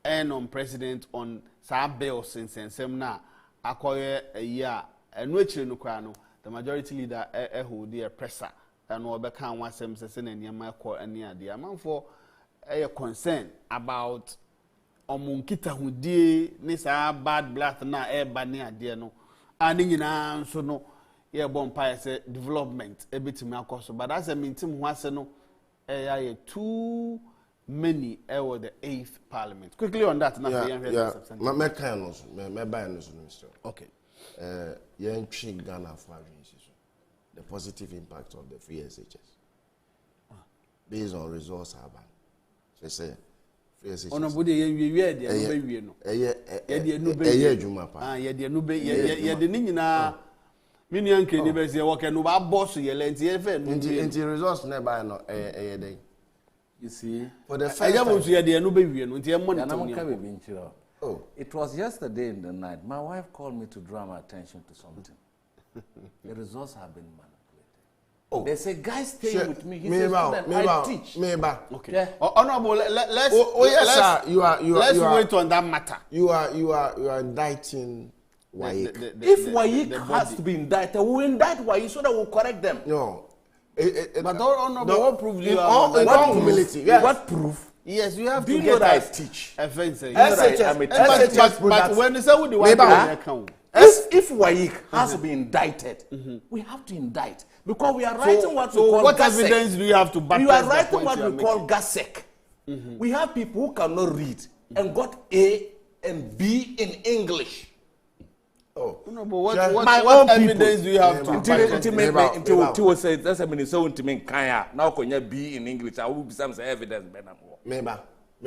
Speaker 1: and on president on sa bills sensem na akoye ya enu akire no kwa no the majority leader hold the presser and obeka anwasem sese na niam akọ ani ade amanfo concern about omunkita hudie ni sa bad blood na ba ni ade no ani nyina nso no ye bompa say development ebetimi akoso but as a mintim ho ase no too many were the 8th parliament. Quickly on that now.
Speaker 2: Me kind of me buy no Mr.
Speaker 1: Okay.
Speaker 2: You treat Ghana for the positive impact of the free SHS based on results happen. So say free SHS.
Speaker 1: Ono body ye de no. Ye no be.
Speaker 2: Ye adwuma pa.
Speaker 1: Ye de no be ye de ni nyina mini anke ni be se wo ke no ba boss ye lenti ye fe no.
Speaker 2: Nti results na buy no dey.
Speaker 1: You see,
Speaker 2: for the first
Speaker 3: time, it was yesterday in the night. My wife called me to draw my attention to something. The results have been manipulated. Oh. There's a guy staying with me. He's a student. I teach.
Speaker 1: Okay. Yeah. Honorable, let's wait on that matter.
Speaker 2: You are indicting Waik.
Speaker 3: If Waik has to be indicted, we will indict Waik so that we'll correct them.
Speaker 2: No.
Speaker 1: But what proof do you have?
Speaker 2: What humility?
Speaker 3: Yes. What proof?
Speaker 1: Yes, you have
Speaker 3: do
Speaker 1: to
Speaker 3: you
Speaker 1: get
Speaker 3: know that I teach.
Speaker 1: But when you say who the one account,
Speaker 3: if Waik has to be indicted, we have to indict because we are writing what we call.
Speaker 1: What evidence do you have to back?
Speaker 3: We are writing what we call GASEC. We have people who cannot read and got A and B in English.
Speaker 1: Oh, no, but what evidence do you have to
Speaker 3: until say that's a minute so to me kaya now can you be in English? I will be some evidence.
Speaker 2: Member.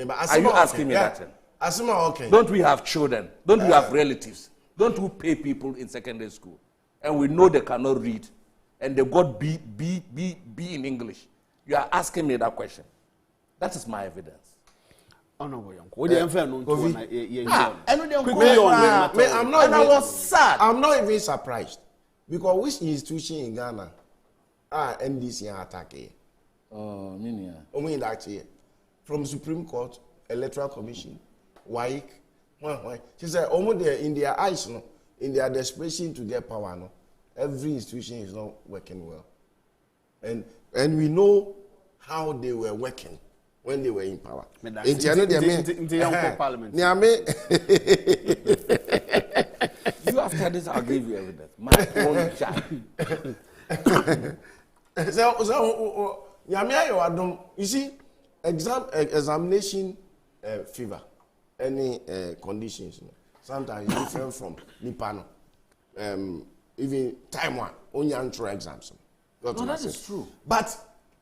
Speaker 3: Are you asking me that?
Speaker 2: Okay.
Speaker 3: Don't we have children? Don't we have relatives? Don't we pay people in secondary school? and we know they cannot read, and they got B in English. You are asking me that question. That is my evidence.
Speaker 1: I'm
Speaker 2: not even surprised because which institution in Ghana NDC attack here? Only that here. From Supreme Court, Electoral Commission, WAIC. She said, in their eyes, no, in their desperation to get power, no, every institution is not working well. And we know how they were working when they were in power.
Speaker 1: In the parliament.
Speaker 3: You after this, I'll give you evidence. My own child.
Speaker 2: You see, examination fever, any conditions, sometimes different from Nipano. Even time one, only answer exams.
Speaker 3: No, that is true.
Speaker 2: But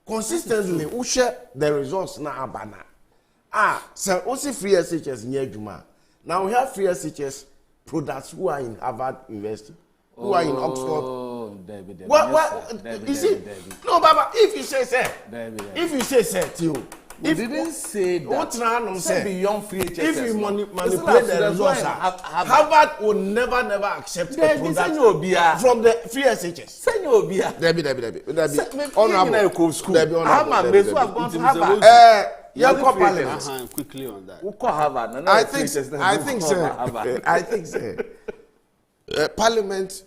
Speaker 2: consistently, we share the results now. So also free SHS near Juma. Now we have free SHS products who are in Harvard University, who are in Oxford. You see? No, Baba, if you say, you.
Speaker 3: If you didn't say that,
Speaker 2: what say
Speaker 3: beyond free HSS,
Speaker 2: if you manipulate the results, Harvard will never accept a product from the free SHS.
Speaker 1: Quickly on that.
Speaker 2: I think so. Parliament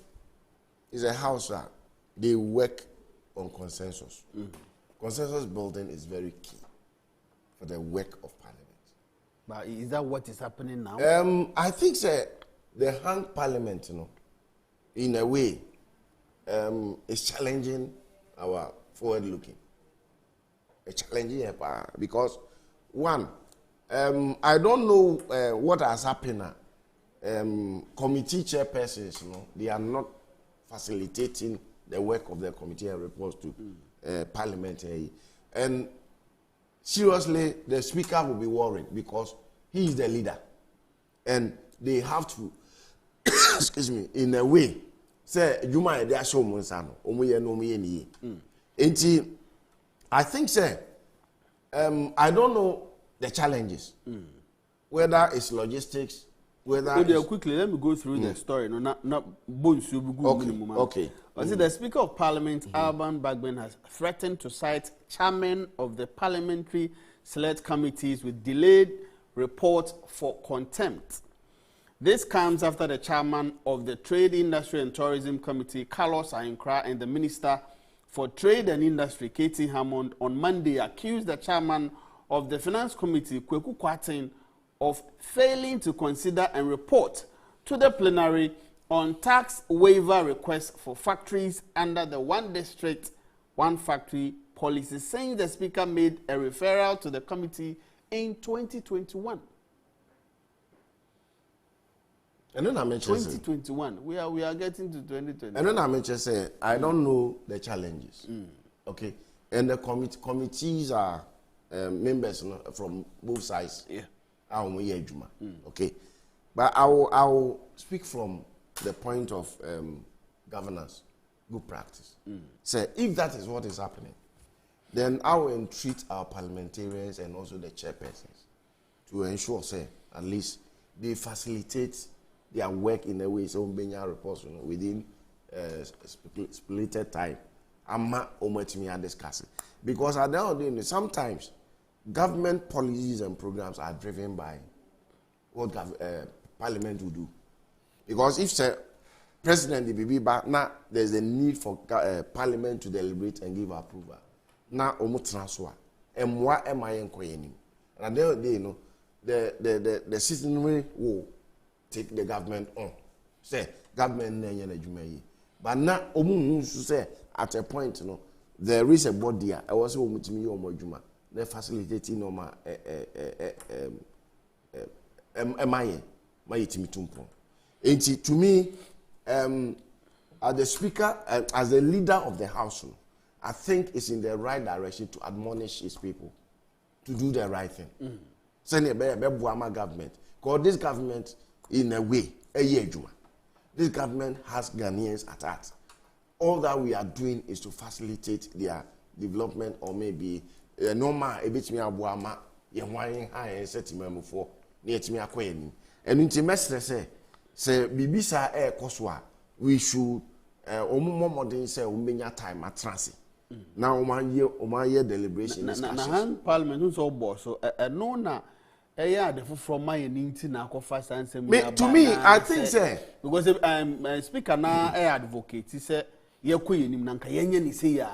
Speaker 2: is a house that they work on consensus. Consensus building is very key for the work of Parliament.
Speaker 1: But is that what is happening now?
Speaker 2: I think so. The hung Parliament, in a way, is challenging our forward looking. It's challenging because one, I don't know what has happened now. Committee chairpersons, they are not facilitating the work of the committee and reports to Parliament. And seriously, the speaker will be worried because he is the leader. And they have to, excuse me, in a way, say, you might be a showman, I think, sir, I don't know the challenges, whether it's logistics, whether
Speaker 1: quickly, let me go through the story. No, not okay. I see the Speaker of Parliament, Alban Bagbin, has threatened to cite chairman of the Parliamentary Select Committees with delayed report for contempt. This comes after the chairman of the Trade, Industry and Tourism Committee, Carlos Ayinkra, and the Minister for Trade and Industry, Katie Hammond, on Monday accused the chairman of the Finance Committee, Kweku Kwatin, of failing to consider and report to the plenary on tax waiver requests for factories under the One District, One Factory policy, saying the Speaker made a referral to the committee in 2021.
Speaker 2: And then I mentioned
Speaker 1: 2021. We are getting to 2020.
Speaker 2: And then I mentioned I don't know the challenges. Okay, and the committees are members from both sides.
Speaker 1: Yeah.
Speaker 2: Okay, but I will speak from the point of governance, good practice. So if that is what is happening, then I will entreat our parliamentarians and also the chairpersons to ensure, say, at least they facilitate their work in a way so Benya reports within splitted time. I'm not discussing because at the end of the day, sometimes government policies and programs are driven by what Parliament will do. Because if the President the BB back now, there's a need for Parliament to deliberate and give approval. Now, transfer. And what am I inquiring? And at the end of the day, the citizenry will take the government on. Say government but now say at a point, there is a body. I was they're facilitating normal to me, as the speaker, as the leader of the house, I think it's in the right direction to admonish his people to do the right thing. Send a government, because this government, in a way, a year. This government has Ghanaians at heart. All that we are doing is to facilitate their development, or maybe normal a bit me abuama ye wan high settlement for near to me akweni. And in semester say bibisa air koswa we should omo modern say umenya time at transit. Now oma year deliberation discussions.
Speaker 1: Na parliament who's all boss so no na the from my ninety na kofa sanse.
Speaker 2: To me I think say
Speaker 1: because speaker na advocate he say ye kwenim na nka yenye ni say ya.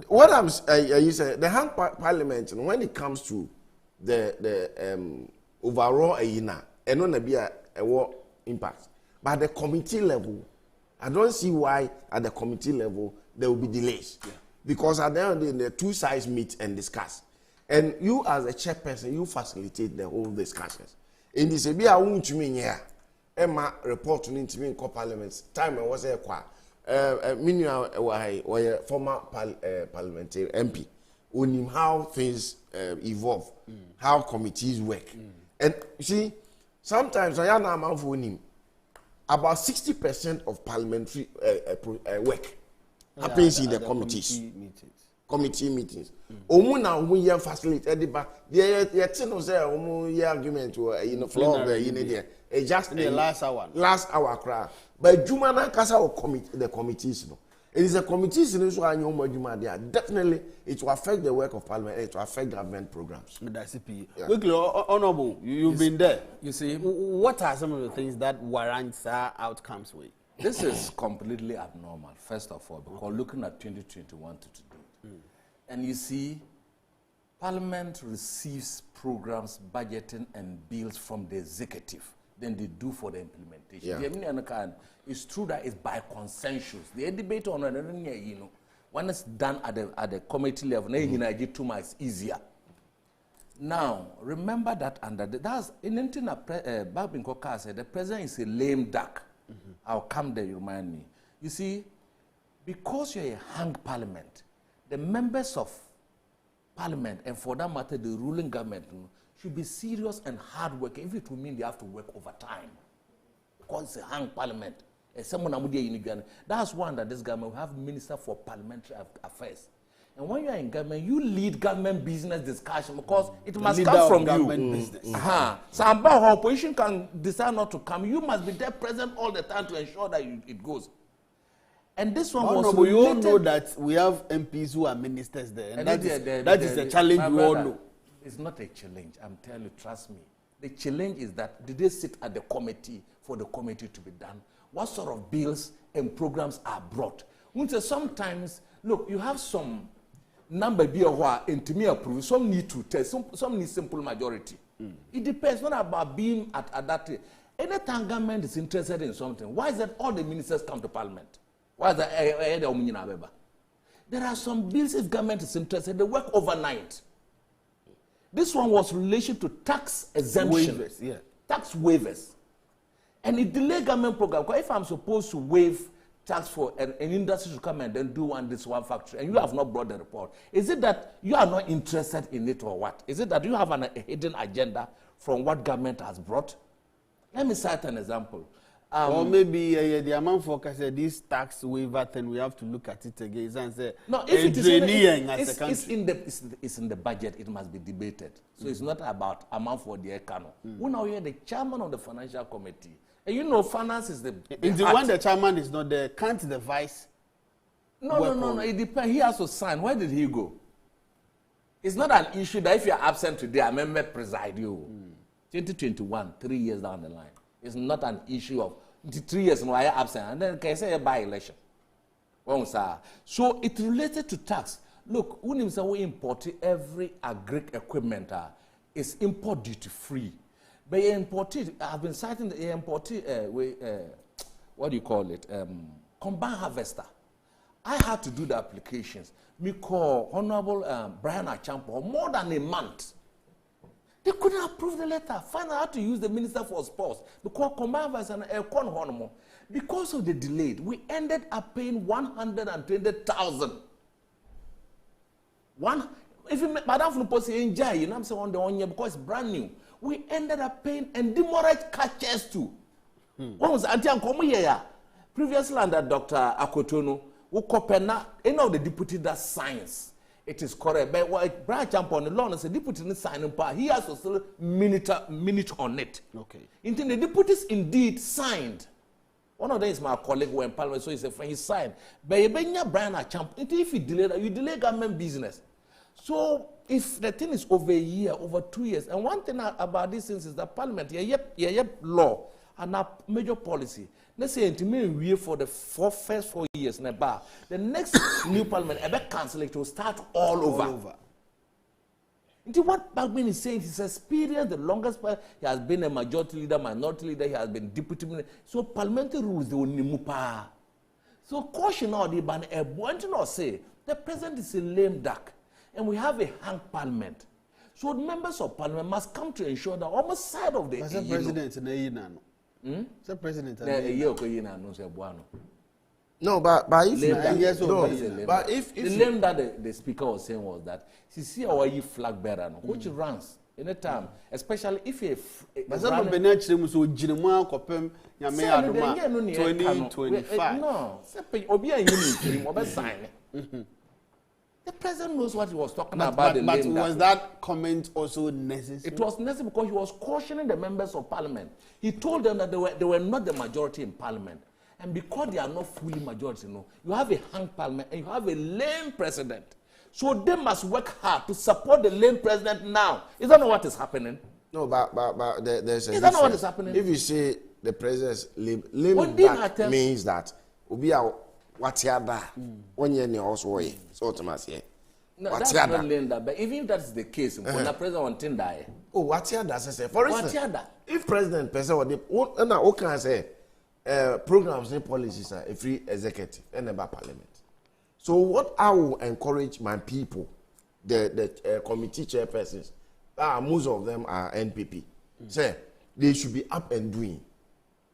Speaker 2: What you say the hang parliament when it comes to the overall ayina eno na be a impact, but at the committee level I don't see why at the committee level there will be delays. Yeah. Because at the end of the day, the two sides meet and discuss. And you as a chairperson, you facilitate the whole discussions. In this, be a wound to me here. Emma report to me in parliament. Time I was a former parliamentary MP. On him how things evolve, how committees work. And you see, sometimes I am a for him. About 60% of parliamentary work happens in the committees. Committee meetings. Omu na omu ye facilitate ediba. The thing was there omu ye argument to floor there there. Just
Speaker 1: the last hour.
Speaker 2: Last hour cry. But juma na kasa the committees no. It is a committees in so anyo omu juma there. Definitely it will affect the work of parliament. It will affect government programs.
Speaker 1: That's it. Quickly, honorable, you've been there.
Speaker 3: You see,
Speaker 1: what are some of the things that warrants outcomes with?
Speaker 3: This is completely abnormal, first of all, because looking at 2021 to today. And you see, Parliament receives programs, budgeting, and bills from the executive. Then they do for the implementation. Yeah. It's true that it's by consensus. The debate on it, when it's done at the committee level, it's easier. Now, remember that under that's in Babin Koka said the president is a lame duck. I'll come there, you remind me. You see, because you're a hung parliament, the members of parliament, and for that matter, the ruling government, should be serious and hardworking, if it will mean they have to work overtime. Because it's a hung parliament. That's one that this government will have Minister for Parliamentary Affairs. And when you are in government, you lead government business discussion because it must come from you.
Speaker 1: Business.
Speaker 3: So about opposition can decide not to come. You must be there present all the time to ensure that it goes. And this one was
Speaker 1: we all know that we have MPs who are ministers there. And that is the challenge we all know.
Speaker 3: It's not a challenge. I'm telling you, trust me. The challenge is that did they sit at the committee for the committee to be done? What sort of bills and programs are brought? Sometimes, look, you have some number be a into me approve. Some need to test. Some need simple majority. It depends. Not about being at that. Anytime government is interested in something, why is that all the ministers come to parliament? Why is that? There are some bills if government is interested, they work overnight. This one was in relation to tax exemption.
Speaker 1: Waivers,
Speaker 3: tax waivers. And it delayed government program. Because if I'm supposed to waive tax for an industry to come and then do one factory, and you have not brought the report, is it that you are not interested in it or what? Is it that you have a hidden agenda from what government has brought? Let me cite an example.
Speaker 1: Or maybe the amount for this tax waiver thing, we have to look at it again and say,
Speaker 3: no, if it is it's in the budget, it must be debated. So it's not about amount for the economy. We now hear the chairman of the financial committee. And you know, finance is the
Speaker 1: when the chairman is not there, can't the vice?
Speaker 3: No. It depends. He has to sign. Where did he go? It's not an issue that if you are absent today, a member preside you. 2021, 3 years down the line. It's not an issue of 3 years why you're absent. And then can I say a by-election? So it's related to tax. Look, when we import every agri equipment is import duty free. But you import it, I've been citing the import what do you call it? Combined harvester. I had to do the applications. Me call Honorable Brian Achampo more than a month. They couldn't approve the letter. Finally, I had to use the Minister for Sports because combined harvester and aircon honor. Because of the delay, we ended up paying 120,000. If you Madam from Posse enjoy, you know I'm saying on the 1 year because it's brand new. We ended up paying and demoralized catches too. What was Antian come here? Previously under Dr. Akotono, who copena any of the deputy that signs, it is correct. But what branch up on the law and say deputy in signing part, he has to still minute on it.
Speaker 1: Okay.
Speaker 3: Until the deputies indeed signed. One of them is my colleague who in Parliament, so he's a friend, he signed. But you Brian a champ, if you delay government business. So if the thing is over a year, over 2 years, and one thing about these things is that Parliament, law and a major policy. Let's say we for the first 4 years, the next new Parliament, cancel it will start all over. What Bagman is saying, he's experienced the longest part. He has been a majority leader, minority leader, he has been deputy minister. So parliamentary rules, they will nimupa. So caution all the ban a want to say the president is a lame duck, and we have a hung parliament. So members of parliament must come to ensure that almost side of the
Speaker 1: president
Speaker 2: No, but if
Speaker 3: the name that the speaker was saying was that see our flag bearer which runs in a time, especially if you
Speaker 1: 2025.
Speaker 3: No, the president knows what he was talking about.
Speaker 1: But was that comment also necessary?
Speaker 3: It was necessary because he was cautioning the members of parliament. He told them that they were not the majority in parliament. And because they are not fully majority, you have a hung parliament and you have a lame president. So they must work hard to support the lame president now. Is that not what is happening?
Speaker 2: No, but there's a
Speaker 3: Is that not what is happening?
Speaker 2: If you say the president's lame means that watiada when you also way so to say
Speaker 3: no, that's not lame that, but even if that's the case, when the president won't die.
Speaker 2: Oh, watiada say for instance, if president what can I say? Programs and policies are a free executive and about parliament. So what I will encourage my people, the committee chairpersons, most of them are NPP, say they should be up and doing.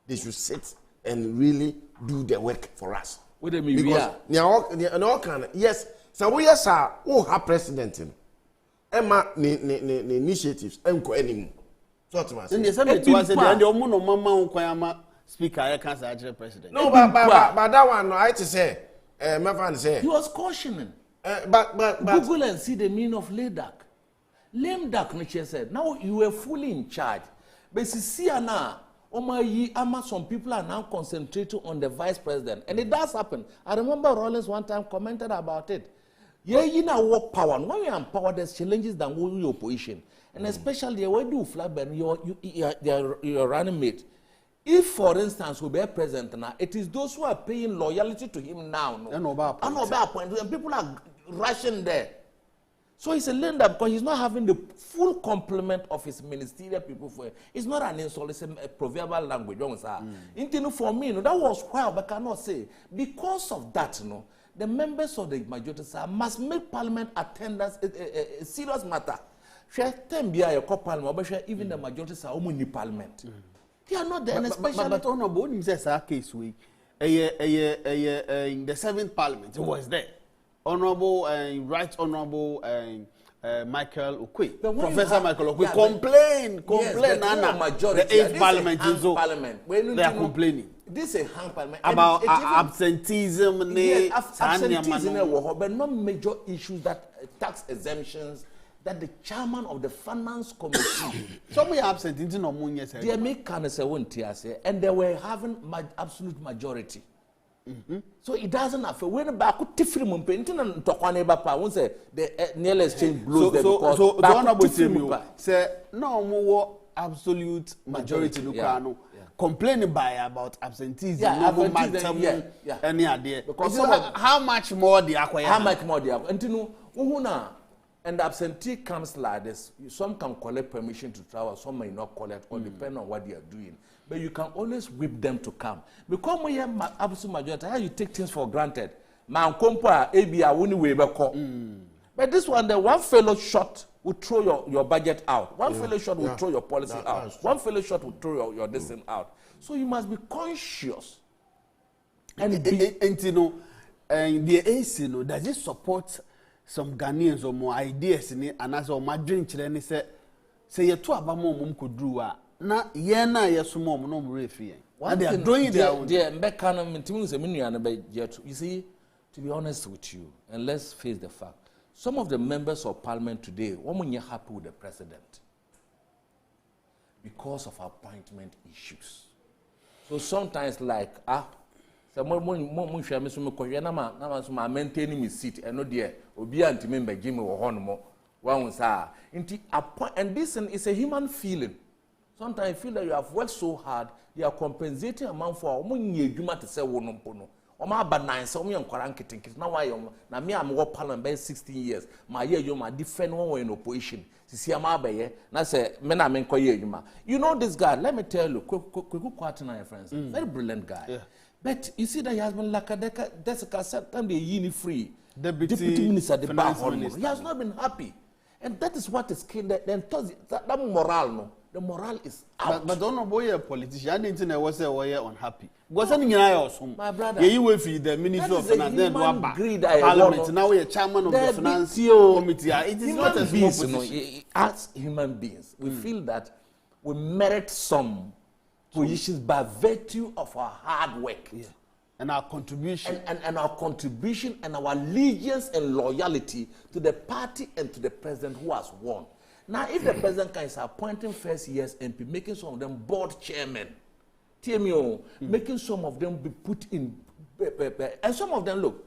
Speaker 2: They should sit and really do the work for us.
Speaker 3: What do you mean?
Speaker 2: Because yes, so we are have president in Emma initiatives and anymore. So to myself.
Speaker 1: Speaker, I can't say president.
Speaker 2: No, but that one, I to say, my friend say.
Speaker 3: He was cautioning.
Speaker 2: But
Speaker 3: Google and see the meaning of lame duck. Lame duck, Nietzsche said. Now you were fully in charge. But see now, some people are now concentrating on the vice president, and it does happen. I remember Rollins one time commented about it. Yeah, you know what power. When you empower, there's challenges than your opposition, and especially when you flag ban your running mate. If, for instance, we be president now, it is those who are paying loyalty to him now. And people are rushing there. So he's a lender because he's not having the full complement of his ministerial people. It's not an insult, it's a proverbial language. For me, that was why I cannot say. Because of that, the members of the majority must make parliament attendance a serious matter. Even the majority are in parliament. They are not there, and especially.
Speaker 1: But honorable, in this case, in the 7th Parliament, it was there. Honorable Right Honorable Michael Okwe, Professor Michael Okwe, complain, the 8th Parliament is they are complaining.
Speaker 3: This is a hang parliament
Speaker 1: about absenteeism,
Speaker 3: but not major issues that tax exemptions. That the chairman of the finance committee,
Speaker 1: some were absent in no moon yes,
Speaker 3: they make and they were having absolute majority. So it doesn't have when back to film painting and talk on about won't say the nearly exchange blows there because
Speaker 1: so honorable say no more absolute majority complaining about absenteeism any idea because how much more they acquire and the absentee comes like this. Some can collect permission to travel, some may not collect, or depend on what they are doing. But you can always whip them to come. Because we have absolute majority, how you take things for granted. But this one, the one fellow shot will throw your budget out. One fellow shot will throw your policy out. One fellow shot will throw your destiny out. So you must be conscious. And the AC, does it support some Ghanaians or more ideas in it, and as all my drink children say you two about mom could do na yena yes mom no refi They are doing their own.
Speaker 3: You see, to be honest with you, and let's face the fact, some of the members of parliament today, women are happy with the president because of appointment issues. So sometimes, like, someone share me some question, I'm maintaining my seat, and no dear, Obi anti member Jimmy or Honmo, one was and this is a human feeling. Sometimes I feel that you have worked so hard, you are compensating amount for to say one pono. Oma banana, so me on quarantine. Now I am. Now me I'm work parliament by 16 years. My year you my different one in opposition. See am abaye. Now say me na me nko year you. You know this guy. Let me tell you, Kwaku my friends. Very brilliant guy. Yeah. But you see that he has been lakadeka. That's a certain day free. Deputy minister, the finance minister. He has not been happy, and that is what is killing. Then that morale no. The morale is out.
Speaker 1: But don't know boy a politician. I didn't know was unhappy. Was any my brother? You will feed the Minister of Finance. Then Parliament. Now we are chairman of the Finance Committee. It is not a small position.
Speaker 3: As human beings, we feel that we merit some positions by virtue of our hard work.
Speaker 1: Yeah. And our contribution.
Speaker 3: And our contribution and our allegiance and loyalty to the party and to the president who has won. Now, if the president is appointing first years MP, making some of them board chairmen, TMO, making some of them be put in, and some of them, look,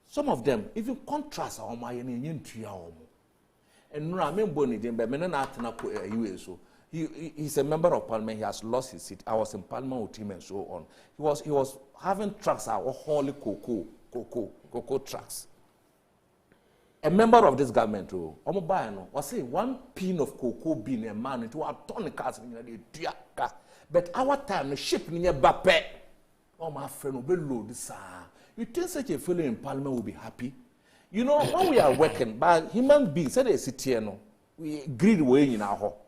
Speaker 3: some of them, even contrast our and he's a member of parliament, he has lost his seat. I was in parliament with him and so on. He was having trucks, our holy cocoa trucks. A member of this government, was saying 1 pin of cocoa bean a man into a ton of cars in the car. But our time, the ship near Bape. Oh, my friend, will be loaded, sir. You think such a fellow in parliament will be happy? You know, when we are working, by human beings, say they sit here, no, we agreed way in our hall.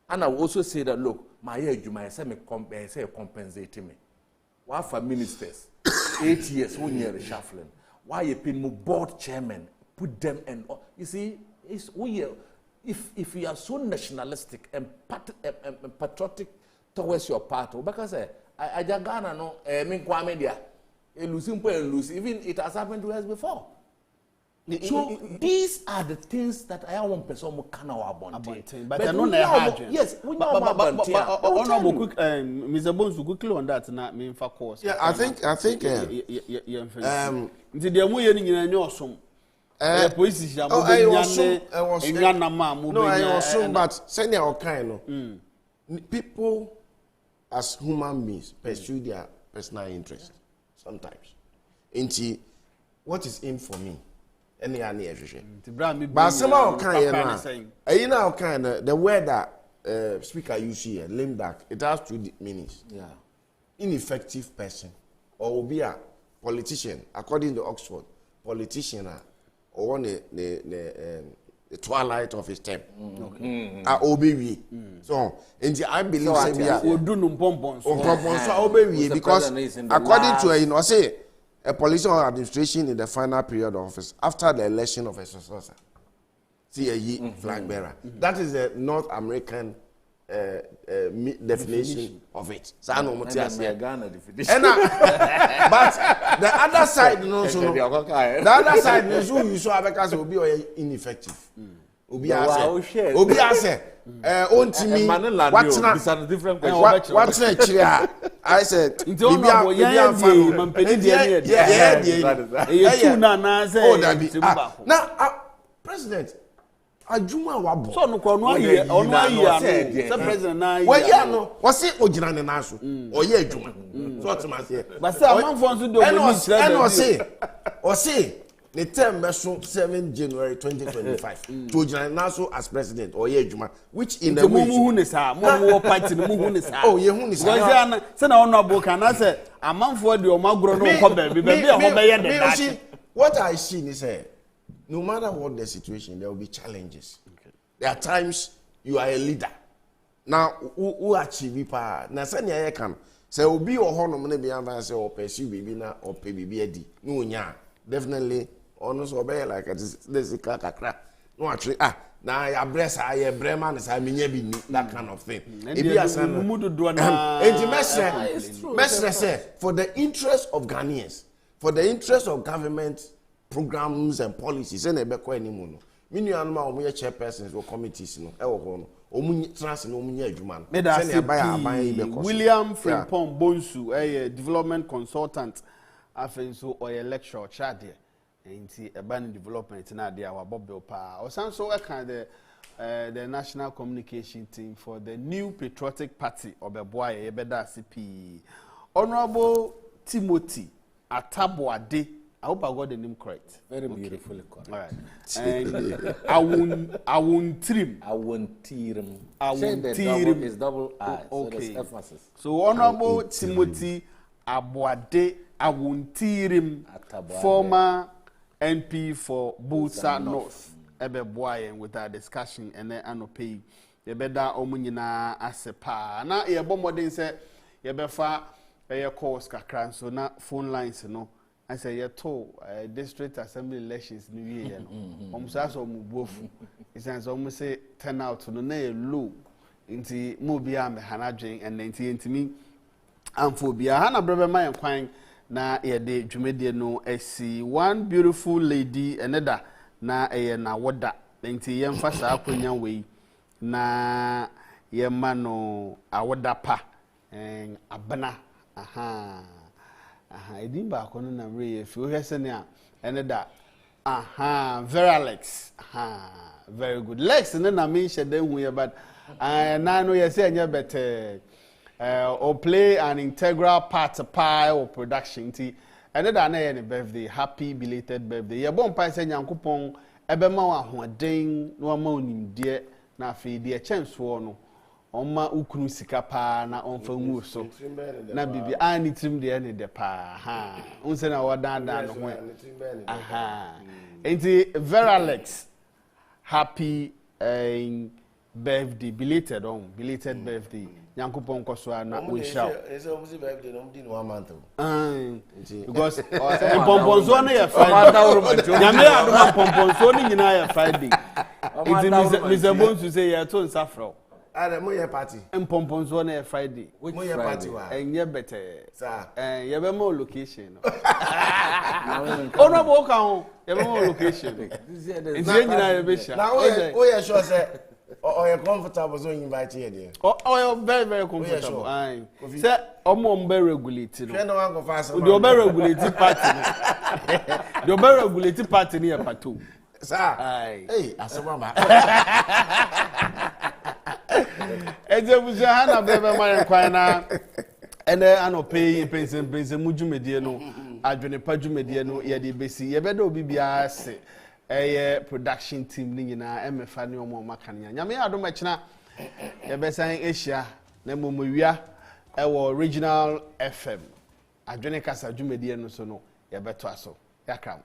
Speaker 3: And I will also say that, look, my age, you might say compensate me. Why for ministers, 8 years, 1 year reshuffling. Why you pay more board chairman, put them and you see, it's if you are so nationalistic and patriotic towards your party, because I Ghana no mean media, losing and lose. Even it has happened to us before. So these are the things that I want person who can abandon.
Speaker 1: But they're not hard.
Speaker 3: Yes, we know
Speaker 1: honorable quick, Mr. Bones, quickly on that. Not mean for course.
Speaker 2: Yeah, I think.
Speaker 1: Did the way in your song? Position.
Speaker 2: No, I also, but send your kind. People, as human beings, pursue their personal interest sometimes. Into what is in for me. Any but somehow kind the word that speaker use here, lame duck, it has two meanings.
Speaker 3: Yeah.
Speaker 2: Ineffective person or will be a politician, according to Oxford, politician or on the twilight of his term. Obey. So, I believe because according to a say a political administration in the final period of office after the election of a successor. CAE flag bearer. That is the North American definition of it. So I know what you say. But the other side, the other side, you saw because will be ineffective. Obi ase. What's I said, now, President, Adwene wabo.
Speaker 1: So no kono aye, ono aye no. President na aye.
Speaker 2: Well, yeah, no. Was it ojina ne naso? Oye adwuma. So what am I say?
Speaker 1: But say amanfo nso do
Speaker 2: we or say the term meso 7 January 2025 to ojina naso as president oye adwuma, which in the
Speaker 1: muhu ne sa mo party ne muhu ne sa.
Speaker 2: Oh, ye hu ne sa.
Speaker 1: Say na ono aboka na say amanfo de o magro no ko ba bi e ho be ye de dash.
Speaker 2: What I see is no matter what the situation, there will be challenges. Okay. There are times you are a leader. Now, who achieve power? Now, send your can say, "Will be or honor money be advanced or pursue baby na or pay baby edi." No, nya definitely honors obey like this is kakra. No, actually, na ya bresa ya brema na sa menye bi ni that kind of thing ebi asan
Speaker 1: mudu do na
Speaker 2: enti mesre say for the interest of Ghanaians, for the interest of government programs and policies and ebekọ animu no minu anuma omo ye chairpersons or committees no e wo ho no omu trans no omu nya adwuma no
Speaker 1: se ne aban ibekọ William Frimpong Bonsu development consultant afenso oye lecturer chade enti urban development na dia wa bobel pa osanso e kan the national communication team for the new patriotic party obeboa ye beda CP Honorable Timothy Ataboade. I hope I got the name correct.
Speaker 3: Very beautifully correct.
Speaker 1: All right. And Awuntirim.
Speaker 3: Awuntirim is double I.
Speaker 1: Okay.
Speaker 3: So emphasis.
Speaker 1: So Honorable Timothy Aboade Awuntirim, former NP for Busa North. Ebe boy with our discussion and then anope. Ye beda omunyina asepa. Na ye bomodin se ye befa ye calls kakran so na phone lines no. I say you told district assembly elections new year no. Omsa so mu bofu. It says almost say turn out no na low. Inti mo bia me hanadwen and ntimi amfo bia hana brebe man kwan na ye de dwumedie no asi one beautiful lady another na na woda nti ye mfa saa akonya wei na ye ma no awoda pa abana aha edin ba ko no na mre fi o hwese ne a another Veralex very good Lex ne na me hye den hu ye but na no ye say anya better or play an integral part of production ti another na ye ne birthday happy belated birthday ye bon pa say nyankopon ebe ma wa hoden no ma onimde na afi de chenso no oma ukunu sika pa na onfa nwu so na bibi ani trim de ne de pa unse na wadanda no ho enti Veralex happy birthday belated birthday nyankopon koso na onshaw
Speaker 2: ese omuzi birthday no mdi no 1 month
Speaker 1: because pomponzo no ya Friday nyame adoma pomponzo no nyina ya Friday it Mr. Bonsu say ya to nsafro
Speaker 2: are mo ye party
Speaker 1: pomponzo no ya Friday
Speaker 2: mo ye party wa
Speaker 1: enye better
Speaker 2: sir
Speaker 1: ye be mo location no ono bo ka ho ye be mo location nzie nyina ye be sha
Speaker 2: na o ye sure say oh, you're comfortable so you invite here there. Oh,
Speaker 1: you're very, very comfortable. Aye. Say, I'm very regulated.
Speaker 2: You don't go fast.
Speaker 1: You're very regulated party. You're very regulated party near Patu.
Speaker 2: Sir. Aye. Hey, Asomama.
Speaker 1: Ezebuze hana bebe mari kwana. Ene ano pay MPENSNPENSENMU dwumedie no. Adwene pa dwumedie no ye de besi. Ye beda obi bia ase. Production team ni nyina emefa ne omo makanya nyame adom akina ye besan Asia na momowia ewo regional FM adwene kasa dwumedie no so no ye beto aso yakram